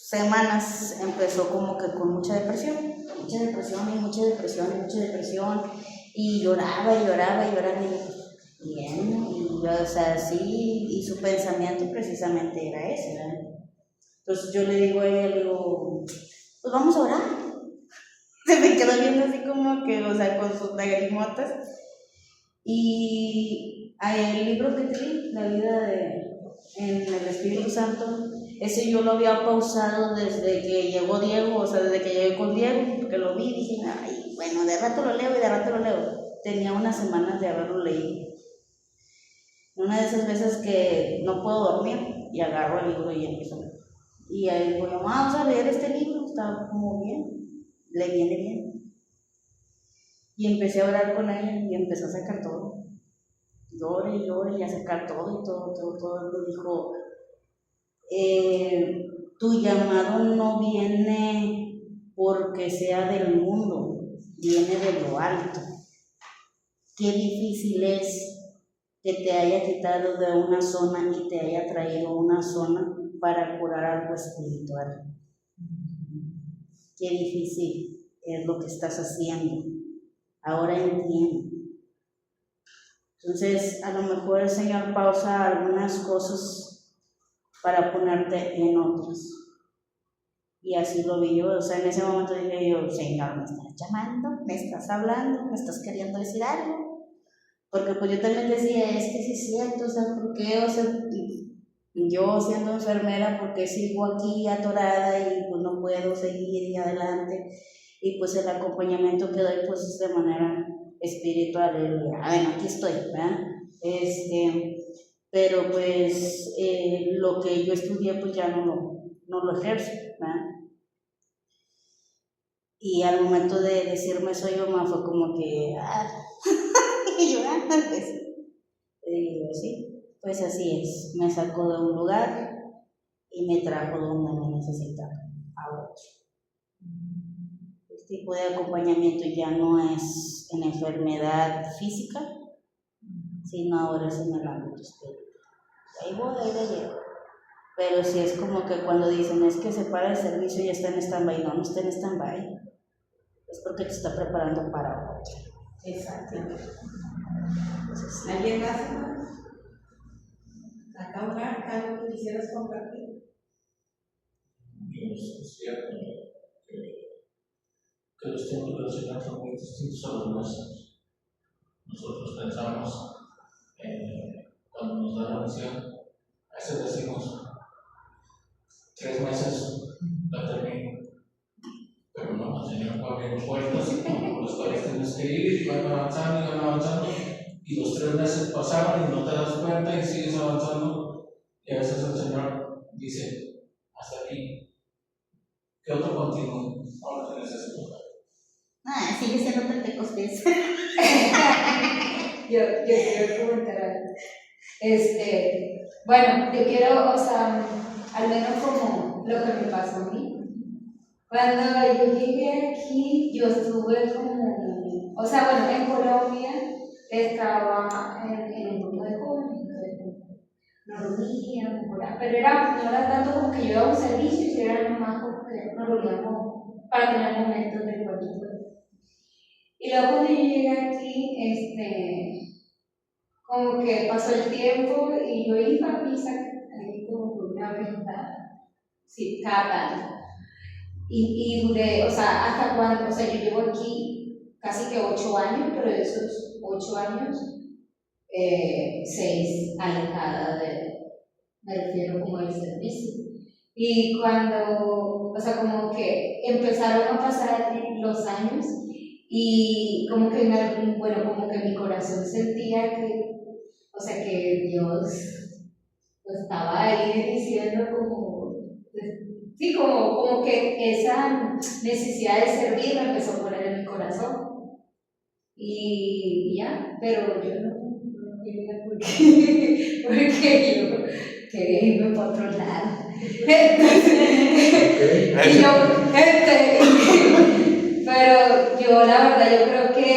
semanas empezó como que con mucha depresión, y lloraba, y bien, y o sea, sí, y su pensamiento precisamente era ese, ¿verdad? Entonces yo le digo a ella, pues vamos a orar. Se me quedó viendo así como que, o sea, con sus lagrimotas. Y el libro que te di, La vida en el Espíritu Santo, ese yo lo había pausado desde que llegó Diego, o sea, desde que llegué con Diego, porque lo vi y dije, ay, bueno, de rato lo leo y de rato lo leo. Tenía unas semanas de haberlo leído. Una de esas veces que no puedo dormir y agarro el libro y empiezo a leer. Y ahí digo, vamos a leer este libro, está como bien, le viene bien. Y empecé a orar con ella y empezó a sacar todo. Llore y a sacar todo. Me dijo, tu llamado no viene porque sea del mundo, viene de lo alto. Qué difícil es que te haya quitado de una zona y te haya traído a una zona para curar algo espiritual. Qué difícil es lo que estás haciendo. Ahora entiendo. Entonces, a lo mejor el Señor pausa algunas cosas para ponerte en otras. Y así lo vi yo. O sea, en ese momento dije yo, Señor, ¿me estás llamando? ¿Me estás hablando? ¿Me estás queriendo decir algo? Porque pues yo también decía, es que sí es cierto, o sea, ¿por qué? O sea, yo siendo enfermera, ¿por qué sigo aquí atorada y pues no puedo seguir adelante? Y pues el acompañamiento que doy pues es de manera espiritual. Bueno, aquí estoy, ¿verdad? Pero pues lo que yo estudié pues ya no lo ejerzo, ¿verdad? Y al momento de decirme eso yo me fue como que, y llorando, pues, digo, sí, pues así es, me sacó de un lugar y me trajo donde me necesitaba, a otro. Este tipo de acompañamiento ya no es en enfermedad física, sino ahora es en el ámbito espiritual. Ahí voy, ahí le llevo. Pero sí es como que cuando dicen, es que se para el servicio y ya está en stand-by, no está en stand-by, es porque te está preparando para otro. Exactamente. ¿Alguien más, hermanos? Acá, Omar, ¿algo que quisieras compartir? Es cierto que los tiempos del Señor son muy distintos a los nuestros. nosotros pensamos, cuando nos da la misión, a veces decimos, 3 meses la termino, pero no, el Señor va abriendo puertas por las cuales tienes que ir, y van avanzando, y los 3 meses pasaron y no te das cuenta y sigues avanzando, y a veces el Señor dice, hasta aquí, ¿qué otro continúo? Ahora te necesito. Sigue siendo Pentecostés. Yo quiero comentar algo. Bueno, yo quiero, o sea, al menos como lo que me pasó a mí. Cuando yo llegué aquí, yo estuve como, o sea, bueno, en Colombia estaba en un grupo de jóvenes, nos reuníamos, pero no era tanto como que yo iba a un servicio, sino era nomás como que nos reuníamos para tener momentos de encuentro. Y luego cuando yo llegué aquí, como que pasó el tiempo y yo iba a misa ahí como por una vez cada tanto. Y duré, o sea, hasta cuando, o sea, yo llevo aquí casi que 8 años, pero de esos 8 años, 6 alejada me refiero como del servicio. Y cuando, o sea, como que empezaron a pasar los años y como que, como que mi corazón sentía que, o sea, que Dios estaba ahí diciendo como, sí, como que esa necesidad de servir me empezó a poner en mi corazón. Y ya, pero yo no quería porque yo quería irme para otro lado. Pero yo la verdad, yo creo que,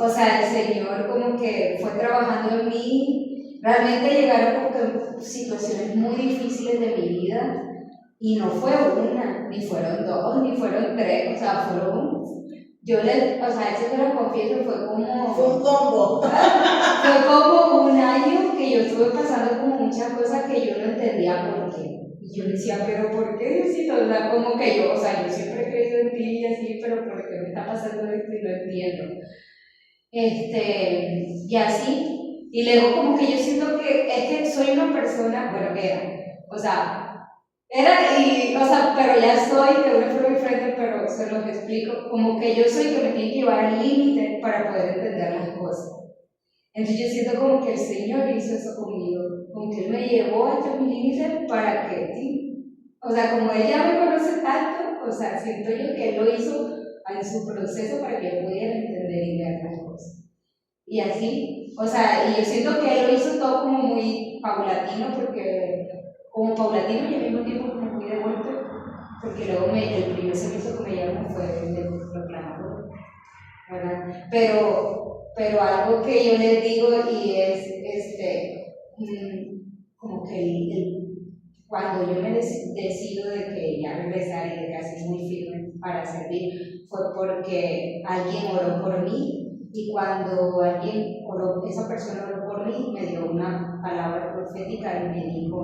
o sea, el Señor como que fue trabajando en mí. Realmente llegaron como que situaciones muy difíciles de mi vida y no fue una, ni fueron 2, ni fueron 3, o sea, fueron, o sea, eso te lo confieso, fue un combo. Fue como un año que yo estuve pasando como muchas cosas que yo no entendía por qué. Y yo decía, pero ¿por qué Diosito? O sea, como que yo, o sea, yo siempre he creído en ti y así, pero ¿por qué me está pasando esto y no entiendo? Y así. Y luego como que yo siento que es que soy una persona, bueno, o sea, pero ya soy de una forma diferente, pero se los explico, como que yo soy que me tiene que llevar al límite para poder entender las cosas. Entonces yo siento como que el Señor hizo eso conmigo, como que Él me llevó hasta mi límite para que, sí, o sea, como Él ya me conoce tanto, o sea, siento yo que Él lo hizo en su proceso para que yo pudiera entender y ver las cosas. Y así, o sea, y yo siento que Él lo hizo todo como muy paulatino, como paulatino y al mismo tiempo como muy de golpe, porque luego el primer servicio que me llamó fue el de proclamador, ¿verdad? Pero algo que yo les digo y es, como que cuando yo me decido de que ya regresar y de que así muy firme para servir, fue porque alguien oró por mí. Y cuando esa persona oró por mí, me dio una palabra profética y me dijo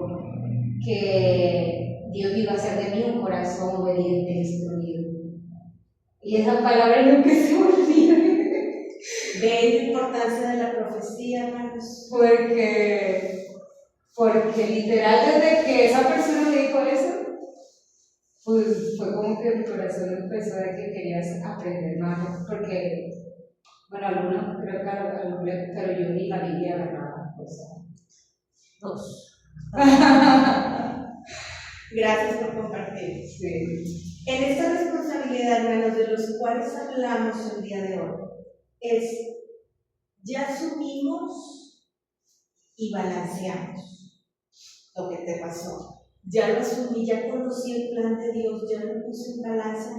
que Dios iba a hacer de mí un corazón obediente y destruido. Y esa palabra es lo que se me olvida. ¿Ve la importancia de la profecía, hermanos? Porque literal desde que esa persona me dijo eso, pues fue como que mi corazón empezó a que querías aprender más, porque bueno, algunos creo que algunos, pero yo ni la Biblia agarraba, o sea. 2. Gracias por compartir. Sí. En esta responsabilidad, hermanos, de los cuales hablamos el día de hoy, ya asumimos y balanceamos lo que te pasó. Ya lo asumí, ya conocí el plan de Dios, ya lo puse en balanza,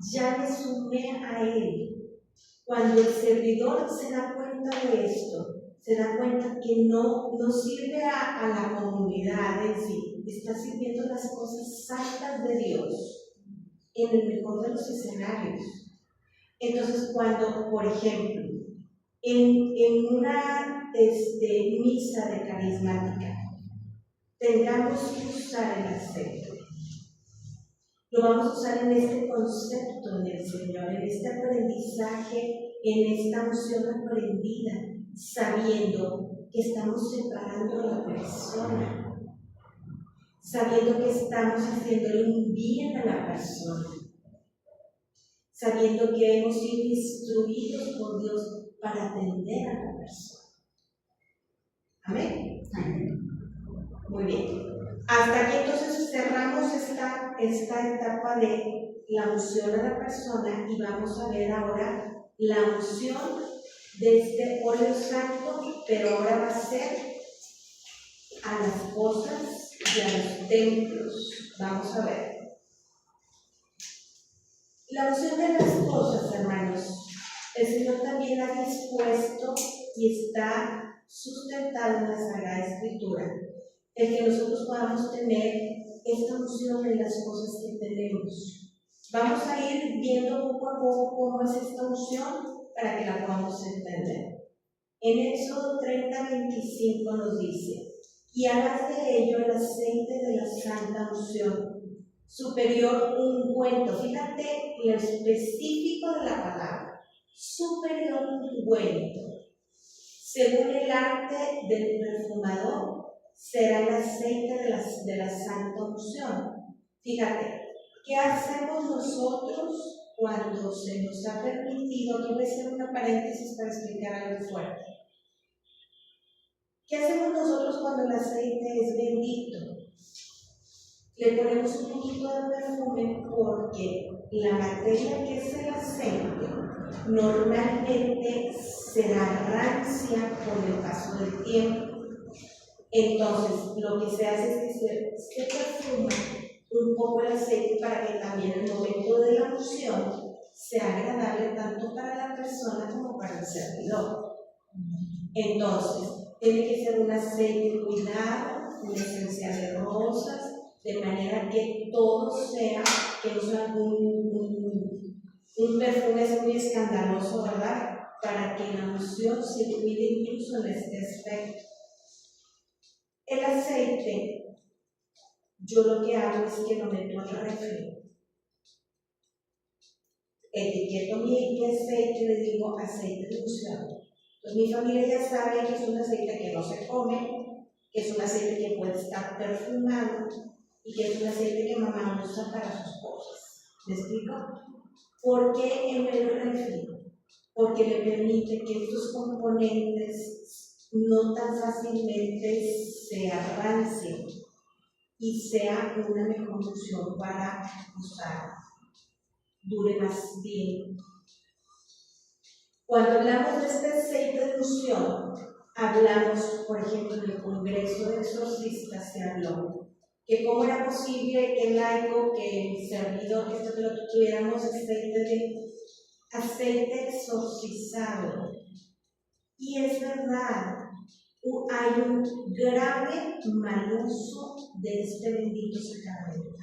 ya me sumé a Él. Cuando el servidor se da cuenta de esto, se da cuenta que no sirve a la comunidad en sí, está sirviendo las cosas santas de Dios en el mejor de los escenarios. Entonces, cuando, por ejemplo, en una misa de carismática tengamos que usar el aceite, lo vamos a usar en este concepto en el Señor, en este aprendizaje en esta unción aprendida, sabiendo que estamos separando a la persona, sabiendo que estamos haciéndole un bien a la persona, sabiendo que hemos sido instruidos por Dios para atender a la persona. ¿Amén? Muy bien. Hasta aquí entonces cerramos esta etapa de la unción a la persona y vamos a ver ahora la unción de este óleo santo, pero ahora va a ser a las cosas y a los templos. Vamos a ver. La unción de las cosas, hermanos, el Señor también ha dispuesto y está sustentado en la Sagrada Escritura, el que nosotros podamos tener esta unción en las cosas que tenemos. Vamos a ir viendo poco a poco cómo es esta unción para que la podamos entender. En Éxodo 30:25 nos dice: y hagas de ello el aceite de la santa unción, superior ungüento. Fíjate lo específico de la palabra, superior ungüento. Según el arte del perfumador, será el aceite de la santa unción. Fíjate, ¿qué hacemos nosotros cuando se nos ha permitido? Aquí voy a hacer una paréntesis para explicar algo fuerte. ¿Qué hacemos nosotros cuando el aceite es bendito? Le ponemos un poquito de perfume porque la materia que es el aceite normalmente será rancia con el paso del tiempo. Entonces, lo que se hace es que se perfuma un poco el aceite para que también el momento de la unción sea agradable tanto para la persona como para el servidor. Entonces, tiene que ser un aceite cuidado, una esencia de rosas, de manera que todo sea, que no sea un perfume es muy escandaloso, ¿verdad? Para que la unción se cuide incluso en este aspecto. El aceite, yo lo que hago es que lo meto al refri. Etiqueto mi aceite y le digo aceite de unción. Entonces mi familia ya sabe que es un aceite que no se come, que es un aceite que puede estar perfumado y que es un aceite que mamá usa para sus cosas. ¿Me explico? ¿Por qué en el refri? Porque le permite que estos componentes no tan fácilmente se arrancien y sea una mejor opción para usar, dure más bien. Cuando hablamos de este aceite de unción, hablamos, por ejemplo, en el Congreso de Exorcistas se habló que cómo era posible que el laico, que el servidor, que esto que lo tuviéramos aceite exorcizado. Y es verdad, hay un grave mal uso de este bendito sacramento.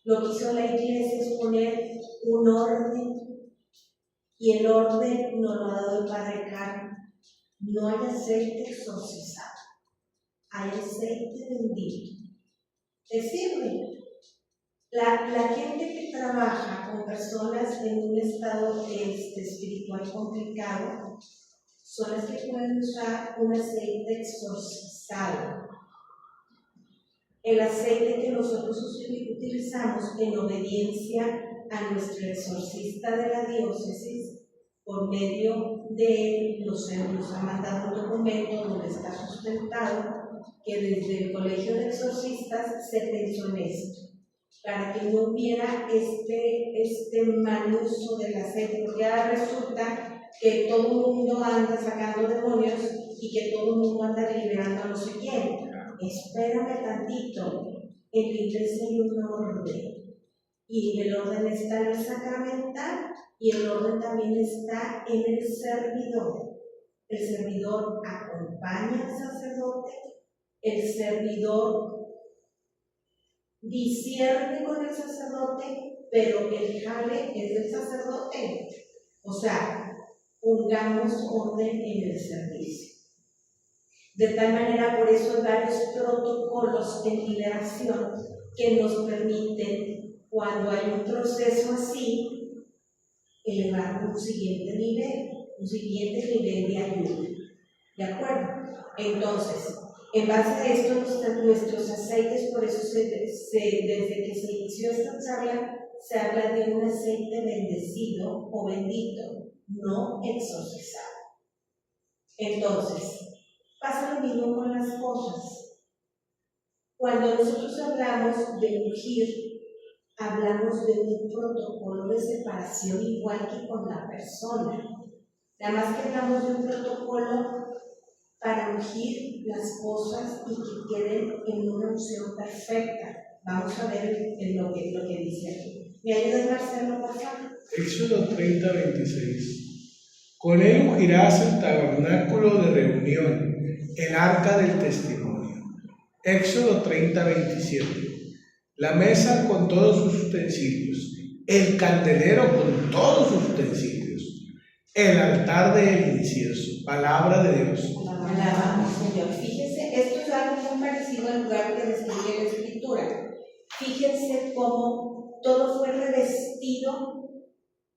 Lo que hizo la Iglesia es poner un orden, y el orden nos lo ha dado el Padre Carlos. No hay aceite exorcizado, hay aceite bendito. ¿Te sirve? La gente que trabaja con personas en un estado espiritual complicado son las que pueden usar un aceite exorcizado. El aceite que nosotros utilizamos en obediencia a nuestro exorcista de la diócesis, por medio de él nos ha mandado un documento donde está sustentado que desde el Colegio de Exorcistas se pensó en esto, para que no hubiera este mal uso del aceite, porque ahora resulta que todo el mundo anda sacando demonios y que todo el mundo anda liberando a no sé quién. Espérame tantito, en la iglesia hay un orden, y el orden está en el sacramental y el orden también está en el servidor. El servidor acompaña al sacerdote, el servidor discierne con el sacerdote, pero el jale es del sacerdote. O sea, pongamos orden en el servicio. De tal manera, por eso hay varios protocolos en liberación que nos permiten, cuando hay un proceso así, elevarlo a un siguiente nivel de ayuda. ¿De acuerdo? Entonces, en base a esto, nuestros aceites, por eso desde que se inició esta charla, se habla de un aceite bendecido o bendito, no exorcizado. Entonces, pasa lo mismo con las cosas. Cuando nosotros hablamos de ungir, hablamos de un protocolo de separación igual que con la persona. Nada más que hablamos de un protocolo para ungir las cosas y que queden en una unción perfecta. Vamos a ver lo que dice aquí. ¿Me ayudas, Marcelo, por favor? Éxodo 30:26. Con él ungirás el tabernáculo de reunión, el arca del testimonio. Éxodo 30:27. La mesa con todos sus utensilios, el candelero con todos sus utensilios, el altar del incienso. Palabra de Dios. Alabamos, Señor. Fíjense, esto es algo muy parecido al lugar que describe la Escritura. Fíjense cómo todo fue revestido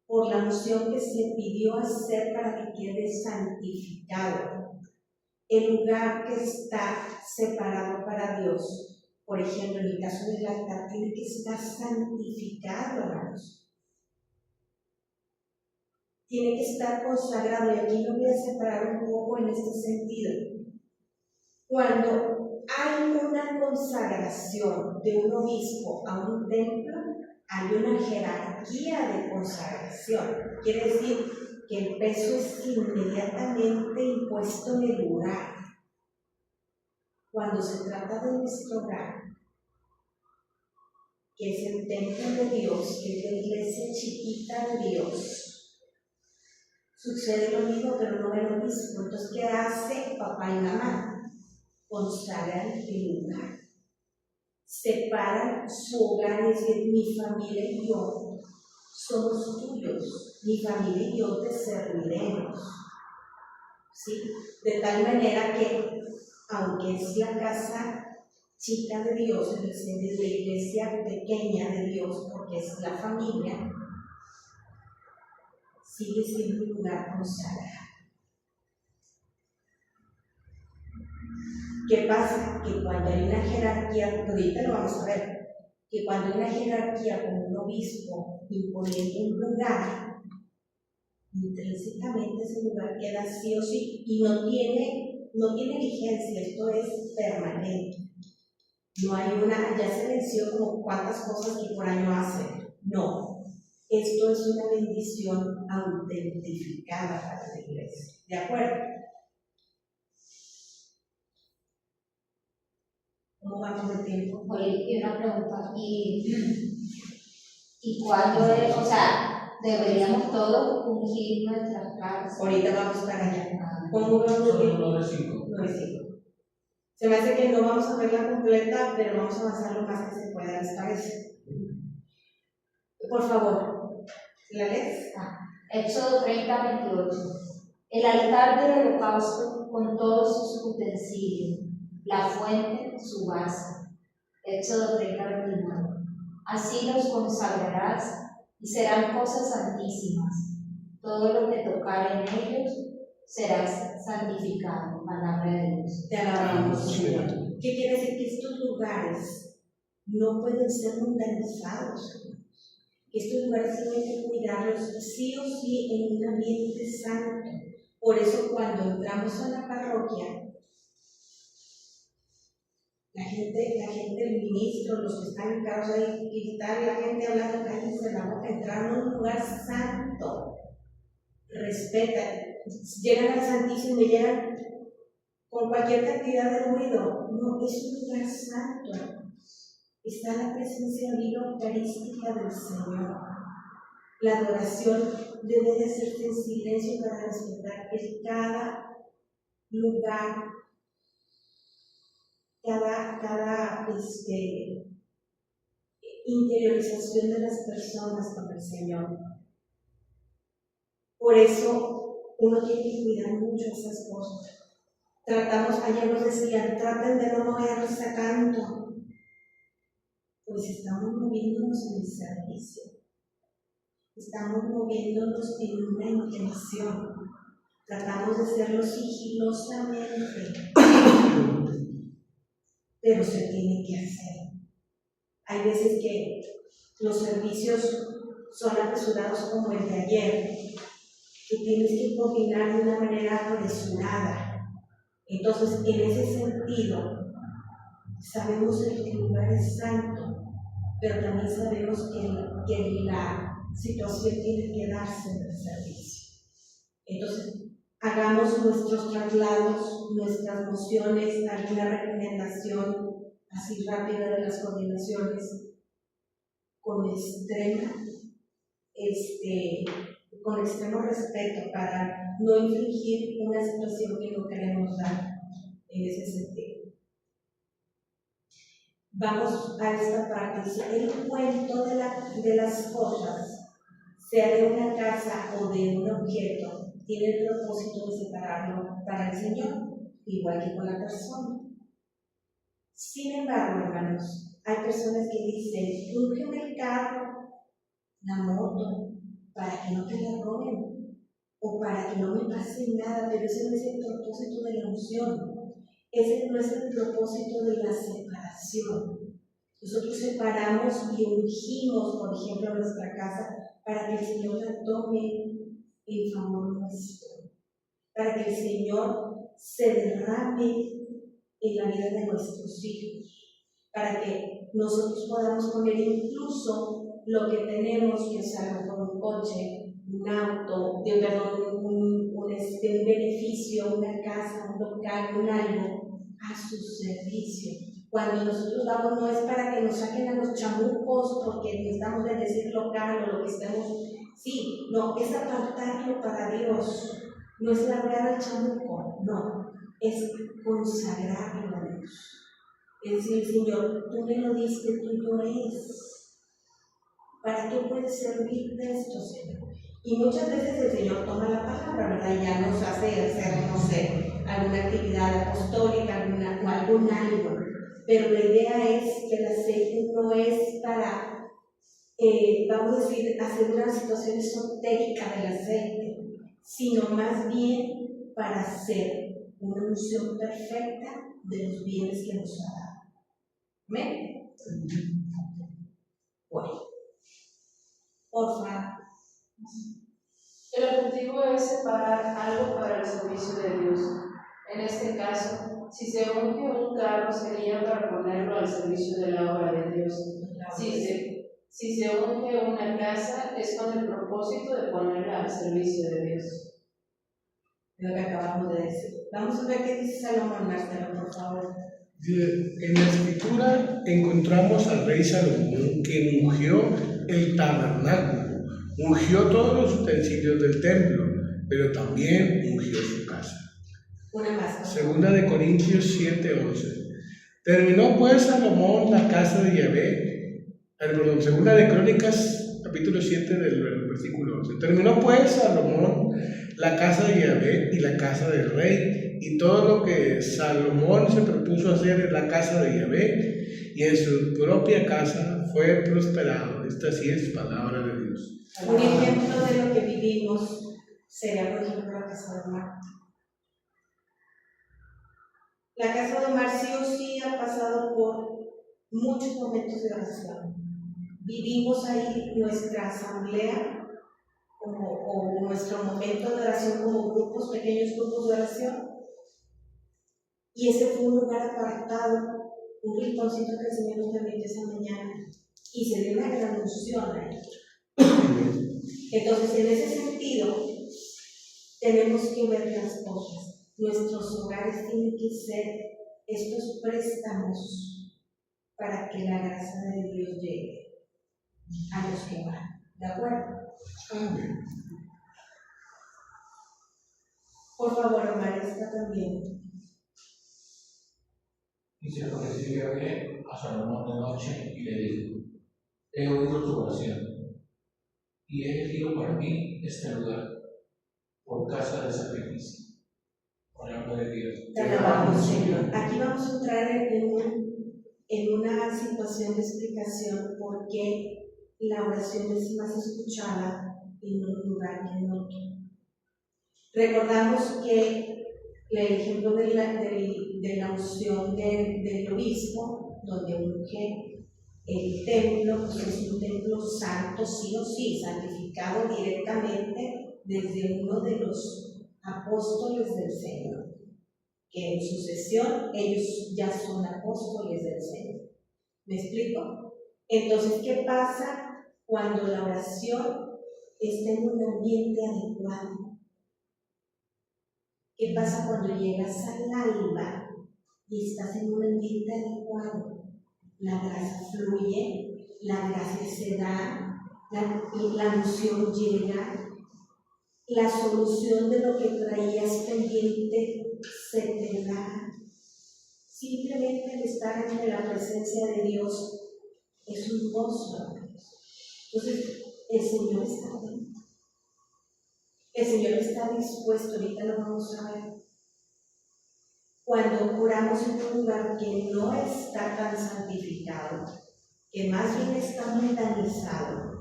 por la unción que se pidió hacer para que quede santificado. El lugar que está separado para Dios, por ejemplo, en el caso del altar, tiene que estar santificado, hermanos. Tiene que estar consagrado, y aquí me voy a separar un poco en este sentido. Cuando hay una consagración de un obispo a un templo, hay una jerarquía de consagración. Quiere decir que el peso es inmediatamente impuesto en el lugar. Cuando se trata de nuestro hogar, que es el templo de Dios, que es la iglesia chiquita de Dios, sucede lo mismo, pero no es lo mismo. Entonces, ¿qué hace papá y mamá? Consagran el lugar. Separan su hogar, es decir, mi familia y yo somos tuyos, mi familia y yo te serviremos. ¿Sí? De tal manera que, aunque es la casa chica de Dios, es la iglesia pequeña de Dios, porque es la familia, sigue siendo un lugar consagrado. ¿Qué pasa? Que cuando hay una jerarquía, ahorita lo vamos a ver, que cuando hay una jerarquía como un obispo imponiendo un lugar, intrínsecamente ese lugar queda sí o sí y no tiene vigencia, esto es permanente. No hay ya se venció como cuántas cosas que por año hace. No, esto es una bendición autentificada para la iglesia. ¿De acuerdo? ¿Cómo vamos de tiempo? Oye, y una pregunta, ¿y cuándo es? O sea, ¿deberíamos todos ungir nuestras casas? Ahorita vamos para allá. ¿Cómo vamos de tiempo? 9:05. 9:05. Se me hace que no vamos a verla completa, pero vamos a avanzar lo más que se pueda, ¿les parece? Por favor, ¿la lees? Éxodo 30:28. El altar del holocausto con todos sus utensilios, la fuente, su base. Éxodo 30:29. Así los consagrarás y serán cosas santísimas. Todo lo que tocare en ellos serás santificado. Palabra de Dios. Te alabamos, Señor. ¿Qué quiere decir? Que estos lugares no pueden ser mundanizados. Que estos lugares tienen que cuidarlos sí o sí en un ambiente santo. Por eso cuando entramos a la parroquia, la gente, el ministro, los que están en carros ahí, y tal, la gente hablando, cállense la boca, entrar a un lugar santo. Respeta. Llegan al Santísimo y llegan con cualquier cantidad de ruido. No, es un lugar santo. Está la presencia viva eucarística del Señor. La adoración debe de hacerse en silencio para respetar que cada lugar, cada interiorización de las personas con el Señor. Por eso uno tiene que cuidar mucho esas cosas. Ayer nos decían, traten de no moverse tanto. Pues estamos moviéndonos en el servicio. estamos moviéndonos en una intención. Tratamos de hacerlo sigilosamente, pero se tiene que hacer. Hay veces que los servicios son apresurados como el de ayer, que tienes que coordinar de una manera apresurada. Entonces, en ese sentido, sabemos que el lugar es santo, pero también sabemos que la situación tiene que darse en el servicio. Entonces, hagamos nuestros traslados, nuestras mociones, alguna recomendación así rápida de las coordinaciones con extremo respeto para no infringir una situación que no queremos dar en ese sentido. Vamos a esta parte. El cuento de las cosas, sea de una casa o de un objeto, tiene el propósito de separarlo para el Señor, igual que con la persona. Sin embargo, hermanos, hay personas que dicen, úngeme el carro, la moto, para que no te la roben, o para que no me pase nada, pero ese no es el propósito de la unción. Ese no es el propósito de la separación. Nosotros separamos y ungimos, por ejemplo, nuestra casa para que el Señor la tome en favor nuestro, para que el Señor se derrame en la vida de nuestros hijos, para que nosotros podamos poner incluso lo que tenemos, que es a lo mejor un coche, un auto, un beneficio, una casa, un local, un algo, a su servicio. Cuando nosotros vamos no es para que nos saquen a los chamucos porque necesitamos bendecir local o lo que estemos, sí, no, es apartarlo para Dios, no es largar al chamuco, no, es consagrarlo a Dios. Es decir, Señor, tú me lo diste, tuyo es. ¿Para qué puedes servir de esto, Señor? Y muchas veces el Señor toma la palabra, ¿verdad? Y ya nos hace hacer, no sé, alguna actividad apostólica, algún algo. Pero la idea es que el aceite no es para, vamos a decir, hacer una situación esotérica del aceite, sino más bien para hacer una unción perfecta de los bienes que nos ha dado. ¿Amén? Bueno. Por favor. El objetivo es separar algo para el servicio de Dios. En este caso, si se unge un carro sería para ponerlo al servicio de la obra de Dios. Si se unge una casa es con el propósito de ponerla al servicio de Dios. Lo que acabamos de decir. Vamos a ver qué dice Salomón, Marcelo, por favor. En la escritura encontramos al rey Salomón que ungió el tabernáculo, ungió todos los utensilios del templo, pero también ungió su casa. Una más. Segunda de Corintios 7:11. Terminó pues Salomón la casa de Yahvé. Segunda de Crónicas, capítulo 7 del versículo 11. Terminó pues Salomón la casa de Yahvé y la casa del rey, y todo lo que Salomón se propuso hacer en la casa de Yahvé y en su propia casa fue prosperado. Esta sí es palabra de Dios. Un ejemplo de lo que vivimos sería, por ejemplo, la casa de Omar. La casa de Omar sí o sí ha pasado por muchos momentos de oración. Vivimos ahí nuestra asamblea o nuestro momento de oración como grupos, pequeños grupos de oración. Y ese fue un lugar apartado, un rinconcito que el Señor nos permitió esa mañana. Y se dio una gran unción ahí. Entonces, en ese sentido, tenemos que ver las cosas. Nuestros hogares tienen que ser estos préstamos para que la gracia de Dios llegue a los que van. ¿De acuerdo? Amén. Por favor, Omar, esta también. Y se lo recibió a Salomón de noche y le dijo: he oído tu oración y he elegido para mí este lugar por casa de sacrificio. Palabra de Dios. Te alabamos, Señor. Aquí vamos a entrar en una situación de explicación por qué la oración es más escuchada en un lugar que en otro. Recordamos que el ejemplo de la unción del obispo, donde unge el templo, pues es un templo santo, sí o sí, santificado directamente desde uno de los apóstoles del Señor, que en sucesión ellos ya son apóstoles del Señor. ¿Me explico? Entonces, ¿qué pasa cuando la oración está en un ambiente adecuado? ¿Qué pasa cuando llegas al alba y estás en un ambiente adecuado? La gracia fluye, la gracia se da, la unción llega, la solución de lo que traías pendiente se te da. Simplemente el estar en la presencia de Dios es un gozo. Entonces, el Señor está bien. El Señor está dispuesto, ahorita lo vamos a ver. Cuando oramos en un lugar que no está tan santificado, que más bien está mundanizado,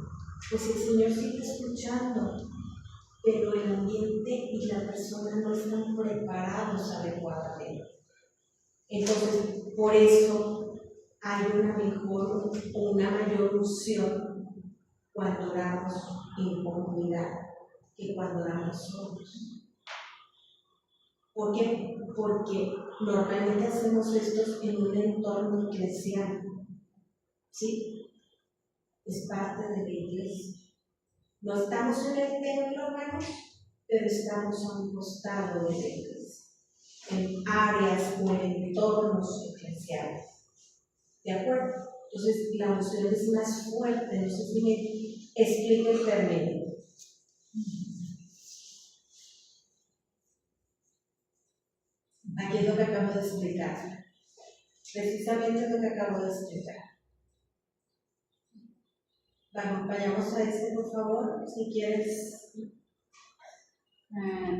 pues el Señor sigue escuchando, pero el ambiente y la persona no están preparados adecuadamente. Entonces, por eso hay una mejor o una mayor unción cuando oramos en comunidad que cuando oramos solos. ¿Por qué? Porque normalmente hacemos esto en un entorno eclesial, ¿sí? Es parte de la iglesia. No estamos en el templo, hermanos, pero estamos a un costado de la iglesia, en áreas o en entornos eclesiales. ¿De acuerdo? Entonces, la unción es más fuerte. No sé si me explico el término. Aquí es lo que acabo de explicar. Precisamente lo que acabo de explicar. Vayamos a ese, por favor, si quieres.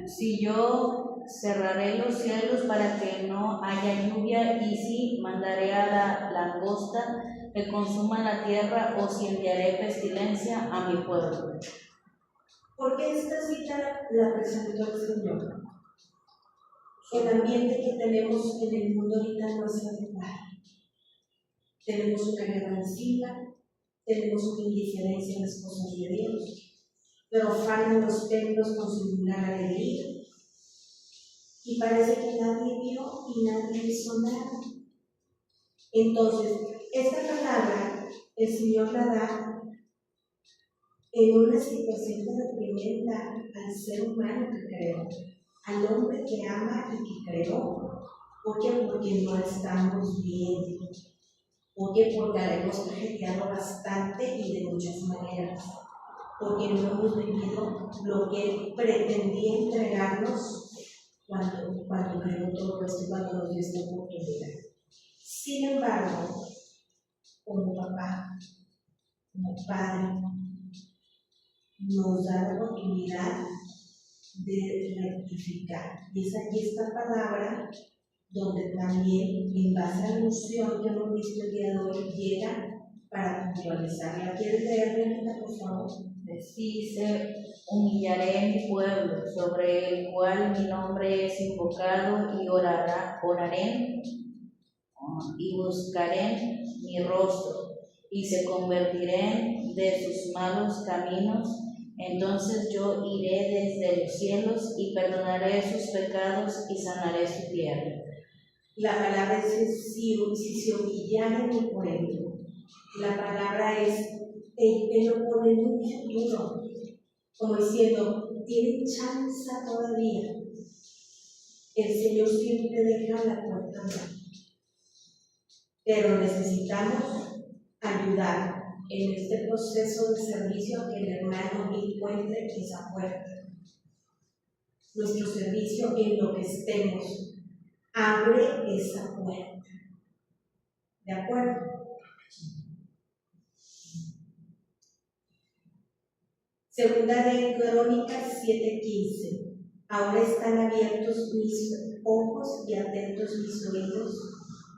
Si yo cerraré los cielos para que no haya lluvia, y si mandaré a la langosta que consuma la tierra, o si enviaré pestilencia a mi pueblo. ¿Por qué esta cita la presentó el Señor? El ambiente que tenemos en el mundo ahorita no es adecuado. Tenemos una guerra encima, tenemos una indiferencia en las cosas de Dios, profanan los templos con singular alegría, y parece que nadie vio y nadie hizo nada. Entonces, esta palabra el Señor la da en una situación de reprimenda al ser humano que creó, al hombre que ama y que creó. ¿Por qué? Porque no estamos bien. ¿Por qué? Porque la hemos cajeteado bastante y de muchas maneras. Porque no hemos vivido lo que Él pretendía entregarnos cuando creó todo esto, cuando nos dio esta oportunidad. Sin embargo, como papá, como padre, nos da la oportunidad de rectificar. Y es aquí esta palabra donde también, en base a la unción que hemos visto el día de hoy, llega para puntualizarla. ¿Quieres leerla, por favor? Dice: humillaré a mi pueblo, sobre el cual mi nombre es invocado, y oraré y buscaré mi rostro, y se convertirán de sus malos caminos. Entonces yo iré desde los cielos y perdonaré sus pecados y sanaré su tierra. La palabra es si se humillara mi pueblo. La palabra es, él lo pone en un futuro, como diciendo, tiene chance todavía. El Señor siempre deja la puerta abierta, pero necesitamos ayudar en este proceso de servicio a que el hermano encuentre esa puerta. Nuestro servicio, en lo que estemos, abre esa puerta. ¿De acuerdo? Segunda de Crónicas 7:15. Ahora están abiertos mis ojos y atentos mis oídos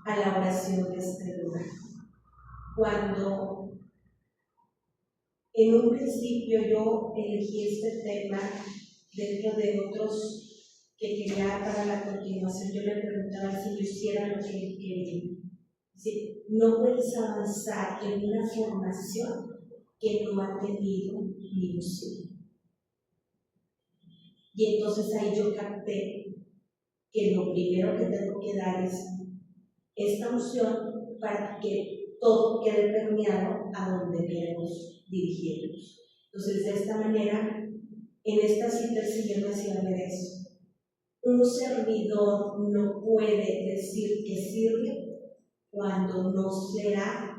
a la oración de este lugar. Cuando En un principio yo elegí este tema dentro de otros que quería para la continuación. Yo le preguntaba si yo hiciera lo que él quería. Es decir, no puedes avanzar en una formación que no ha tenido ni ilusión. Y entonces ahí yo capté que lo primero que tengo que dar es esta unción para que todo quede permeado a donde queremos dirigirnos. Entonces, de esta manera, en esta cita el Señor me hacía ver eso. Un servidor no puede decir que sirve cuando no será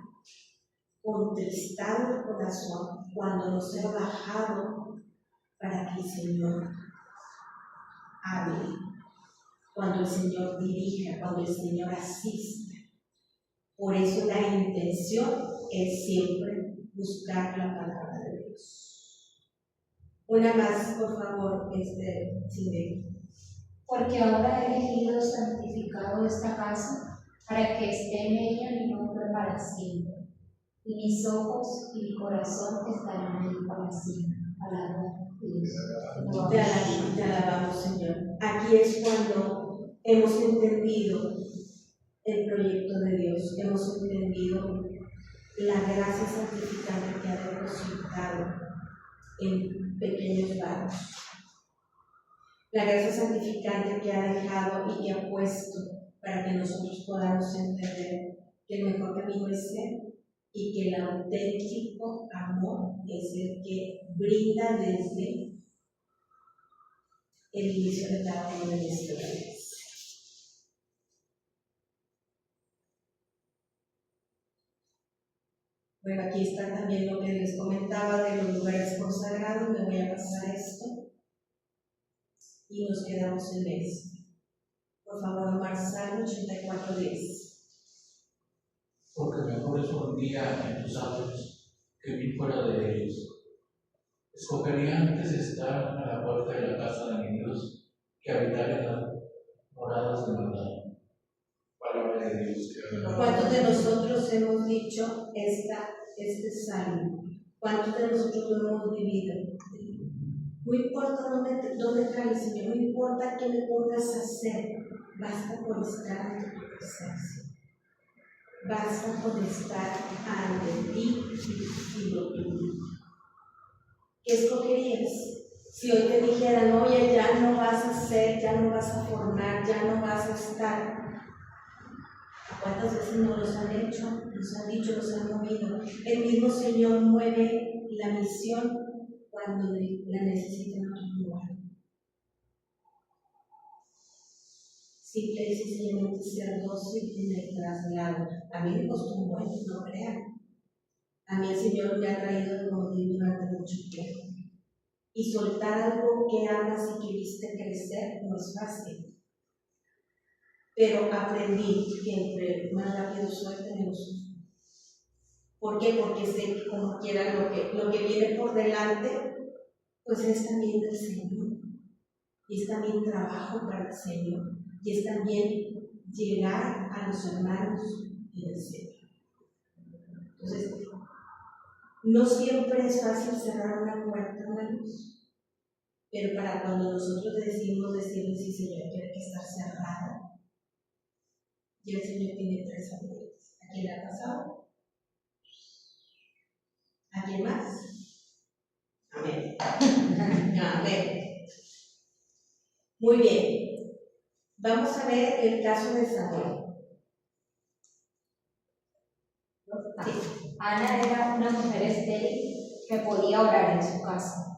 contristado el corazón, cuando no será bajado para que el Señor hable, cuando el Señor dirija, cuando el Señor asista. Por eso la intención es siempre buscar la palabra de Dios. Una más, por favor, Cindy. Porque ahora he elegido santificado esta casa para que esté en ella mi nombre para siempre. Y mis ojos y mi corazón estarán ahí para siempre. Palabra de Dios. Te alabamos, Señor. Aquí es cuando hemos entendido el proyecto de Dios, hemos entendido la gracia santificante que ha depositado en pequeños vasos, la gracia santificante que ha dejado y que ha puesto para que nosotros podamos entender que el mejor camino es Él y que el auténtico amor es el que brinda desde el inicio de cada uno de nuestros días. Bueno, aquí está también lo que les comentaba de los lugares consagrados. Me voy a pasar esto y nos quedamos en eso. Por favor, Salmo 84:10. Porque mejor es un día en tus atrios que mil fuera de ellos. Escogería antes estar a la puerta de la casa de mi Dios que habitar en las moradas de maldad. Palabra de Dios. ¿Cuántos de nosotros hemos dicho este salmo? ¿Cuántos de nosotros lo hemos vivido? No importa dónde trae el Señor, no importa qué me pongas a hacer, basta por estar ante tu presencia. Basta por estar ante ti y lo tuyo. ¿Qué escogerías? Si hoy te dijeran, oye, ya no vas a hacer, ya no vas a formar, ya no vas a estar. ¿Cuántas veces no los han hecho? Nos han dicho, los han movido. El mismo Señor mueve la misión cuando la necesita en otro lugar. Simple y sencillamente ser dócil en el traslado. A mí me costó un buen, no crean. A mí el Señor me ha traído de morir durante mucho tiempo. Y soltar algo que amas y que viste crecer no es fácil. Pero aprendí que entre más rápido suelte, menos sufro. ¿Por qué? Porque sé que como quiera lo que viene por delante, pues es también del Señor. Y es también trabajo para el Señor. Y es también llegar a los hermanos y el Señor. Entonces, no siempre es fácil cerrar una puerta, hermanos. Pero para cuando nosotros decidimos decirle, sí, Señor, tiene que estar cerrada. Y el Señor tiene 3 abiertas. ¿A quién le ha pasado? ¿A quién más? Amén. Amén. Muy bien. Vamos a ver el caso de Samuel. Ana era una mujer estéril que podía orar en su casa,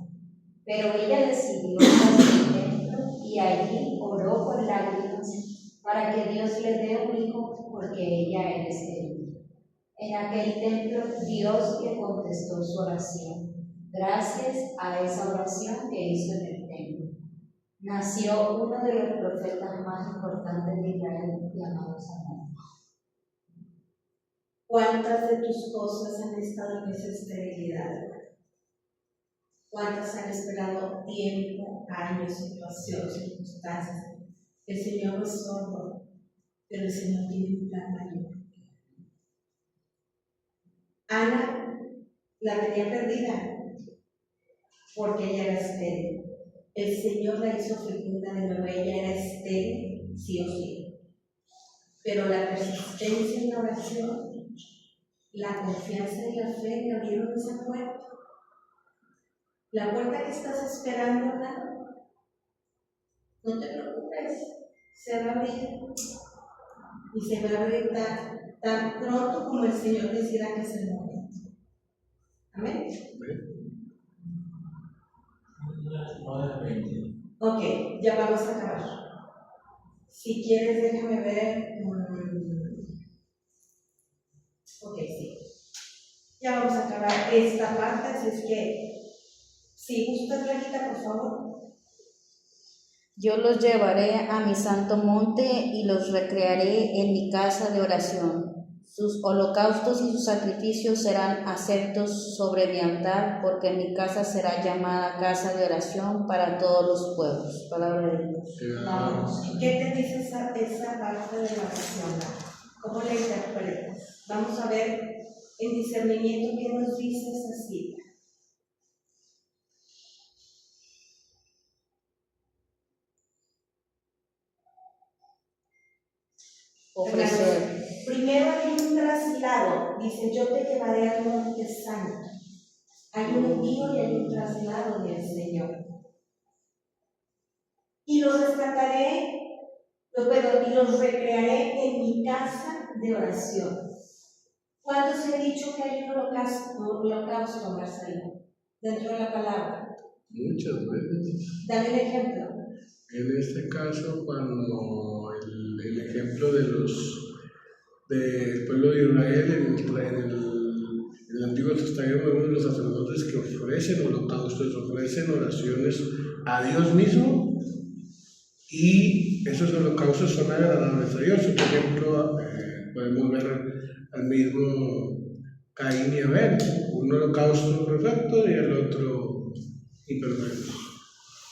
pero ella decidió ir al templo y allí oró con lágrimas para que Dios le dé un hijo porque ella era estéril. En aquel templo Dios le contestó su oración, gracias a esa oración que hizo en el templo. Nació uno de los profetas más importantes de Israel, llamado Samuel. ¿Cuántas de tus cosas han estado en esa esterilidad? ¿Cuántas han esperado tiempo, años, situaciones, circunstancias? El Señor no es sordo, pero el Señor tiene un plan mayor. Ana la tenía perdida porque ella era estéril. El Señor la hizo fecunda de nuevo, ella era estéril, sí o sí. Pero la persistencia en la oración, la confianza y la fe le abrieron esa puerta. La puerta que estás esperando, hermano, no te preocupes, se va a abrir. Y se va a abrir tan pronto como el Señor decida que es el momento. Amén. 9:20. Ok, ya vamos a acabar. Si quieres, déjame ver. Ok, sí. Ya vamos a acabar esta parte, así es que, si gustas, Blanquita, por favor. Yo los llevaré a mi santo monte y los recrearé en mi casa de oración. Sus holocaustos y sus sacrificios serán aceptos sobre mi altar, porque mi casa será llamada casa de oración para todos los pueblos. Palabra de Dios. ¿Qué te dice esa parte de la oración? ¿Cómo la interpretas? Vamos a ver en discernimiento qué nos dice esa cita. Ofrecer. Primero hay un traslado, dice: yo te llevaré al monte santo. Hay un envío y hay un traslado del Señor. Y los rescataré, y los recrearé en mi casa de oración. ¿Cuándo se ha dicho que hay un holocausto, Marcelo, dentro de la palabra? Muchas veces. Dame un ejemplo. En este caso, cuando el ejemplo del pueblo de Israel en el Antiguo Testamento, uno de los sacerdotes que ofrecen holocaustos, ofrecen oraciones a Dios mismo, y esos holocaustos son agradables a Dios. Por ejemplo, podemos ver al mismo Caín y Abel, un holocausto perfecto y el otro imperfecto.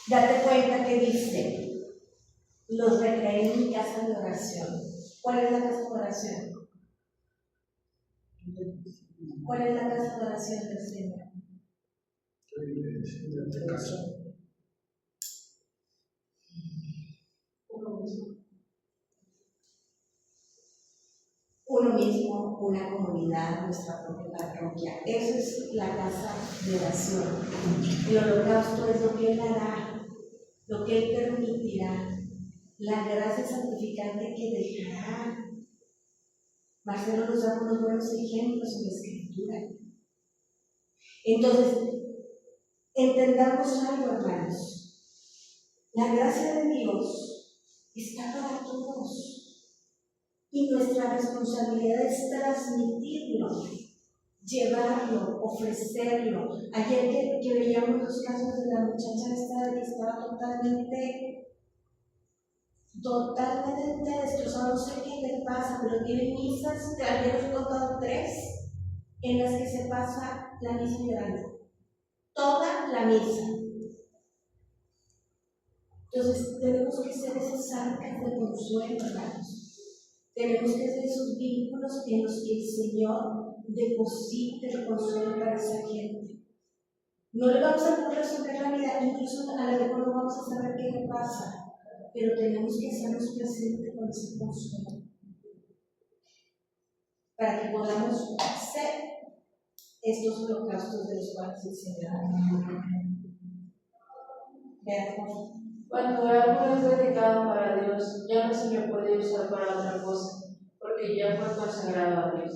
Date cuenta que dice: los recrearé en mi casa de oración. ¿Cuál es la casa de oración? ¿Cuál es la casa de oración del Señor? En este caso, Uno mismo, una comunidad, nuestra propia parroquia. Eso es la casa de oración. El holocausto es lo que Él hará, lo que Él permitirá, la gracia santificante que dejará. Marcelo nos da unos buenos ejemplos en la Escritura. Entonces, entendamos algo, hermanos. La gracia de Dios está para todos. Y nuestra responsabilidad es transmitirlo, llevarlo, ofrecerlo. Ayer que veíamos los casos de la muchacha esta que estaba totalmente destrozada, no sé qué le pasa, pero tiene misas, al menos he contado 3, en las que se pasa la misa llorando. Toda la misa. Entonces, tenemos que ser esas arcas de consuelo, hermanos. Tenemos que ser esos vínculos en los que el Señor deposite el consuelo para esa gente. No le vamos a poder resolver la vida, incluso a lo mejor no vamos a saber qué le pasa, pero tenemos que hacernos presentes con ese consuelo para que podamos ser estos holocaustos de los cuales el Señor habla. Veamos. Cuando algo es dedicado para Dios, ya no se le puede usar para otra cosa, porque ya fue consagrado a Dios.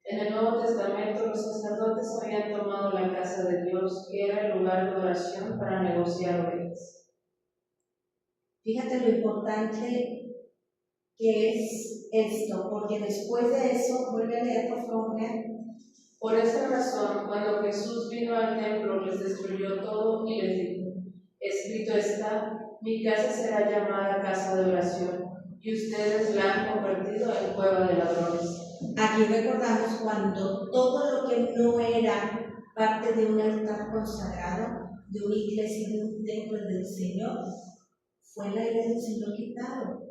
En el Nuevo Testamento, los sacerdotes habían tomado la casa de Dios, que era el lugar de oración, para negociar ovejas. Fíjate lo importante que es esto, porque después de eso, vuelve a leer, por favor, Por esa razón, cuando Jesús vino al templo, les destruyó todo y les dijo: escrito está, mi casa será llamada casa de oración, y ustedes la han convertido en cueva de ladrones. Aquí recordamos cuando todo lo que no era parte de un altar consagrado, de una iglesia, de un templo del Señor, fue la iglesia del Señor quitado.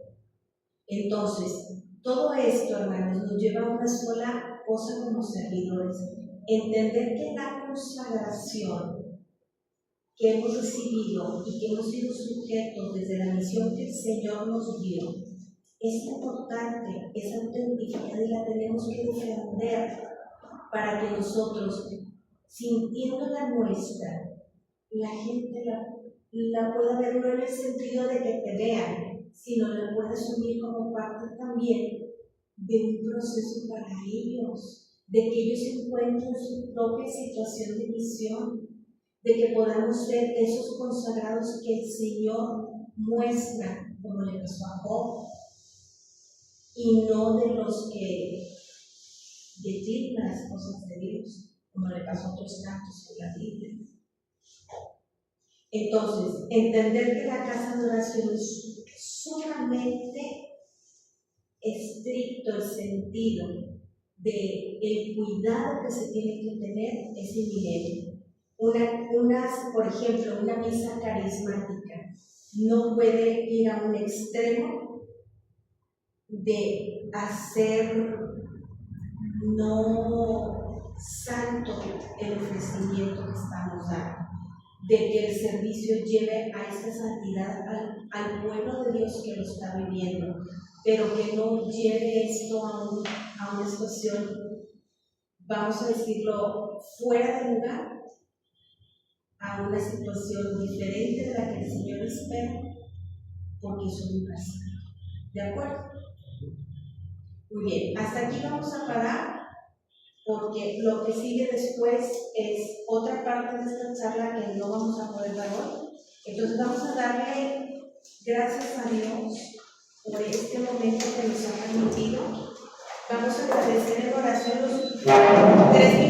Entonces, todo esto, hermanos, nos lleva a una sola cosa como servidores: entender que la consagración que hemos recibido y que hemos sido sujetos desde la misión que el Señor nos dio es importante, es auténtica y la tenemos que defender para que nosotros, sintiendo la nuestra, la gente la pueda ver no en el sentido de que te vean, sino la pueda asumir como parte también de un proceso para ellos, de que ellos encuentren su propia situación de misión, de que podamos ser esos consagrados que el Señor muestra, como le pasó a Job, y no de los que declinan las cosas de Dios, como le pasó a otros tantos en la Biblia. Entonces, entender que la casa de oración es solamente estricto el sentido del cuidado que se tiene que tener es inminente. Por ejemplo, una misa carismática no puede ir a un extremo de hacer no santo el ofrecimiento que estamos dando, de que el servicio lleve a esta santidad al pueblo de Dios que lo está viviendo, pero que no lleve esto a una situación, vamos a decirlo, fuera de lugar, a una situación diferente de la que el Señor espera, porque es universal. ¿De acuerdo? Muy bien, hasta aquí vamos a parar, porque lo que sigue después es otra parte de esta charla que no vamos a poder dar hoy. Entonces vamos a darle gracias a Dios por este momento que nos ha permitido. Vamos a agradecer en oración los 3 minutos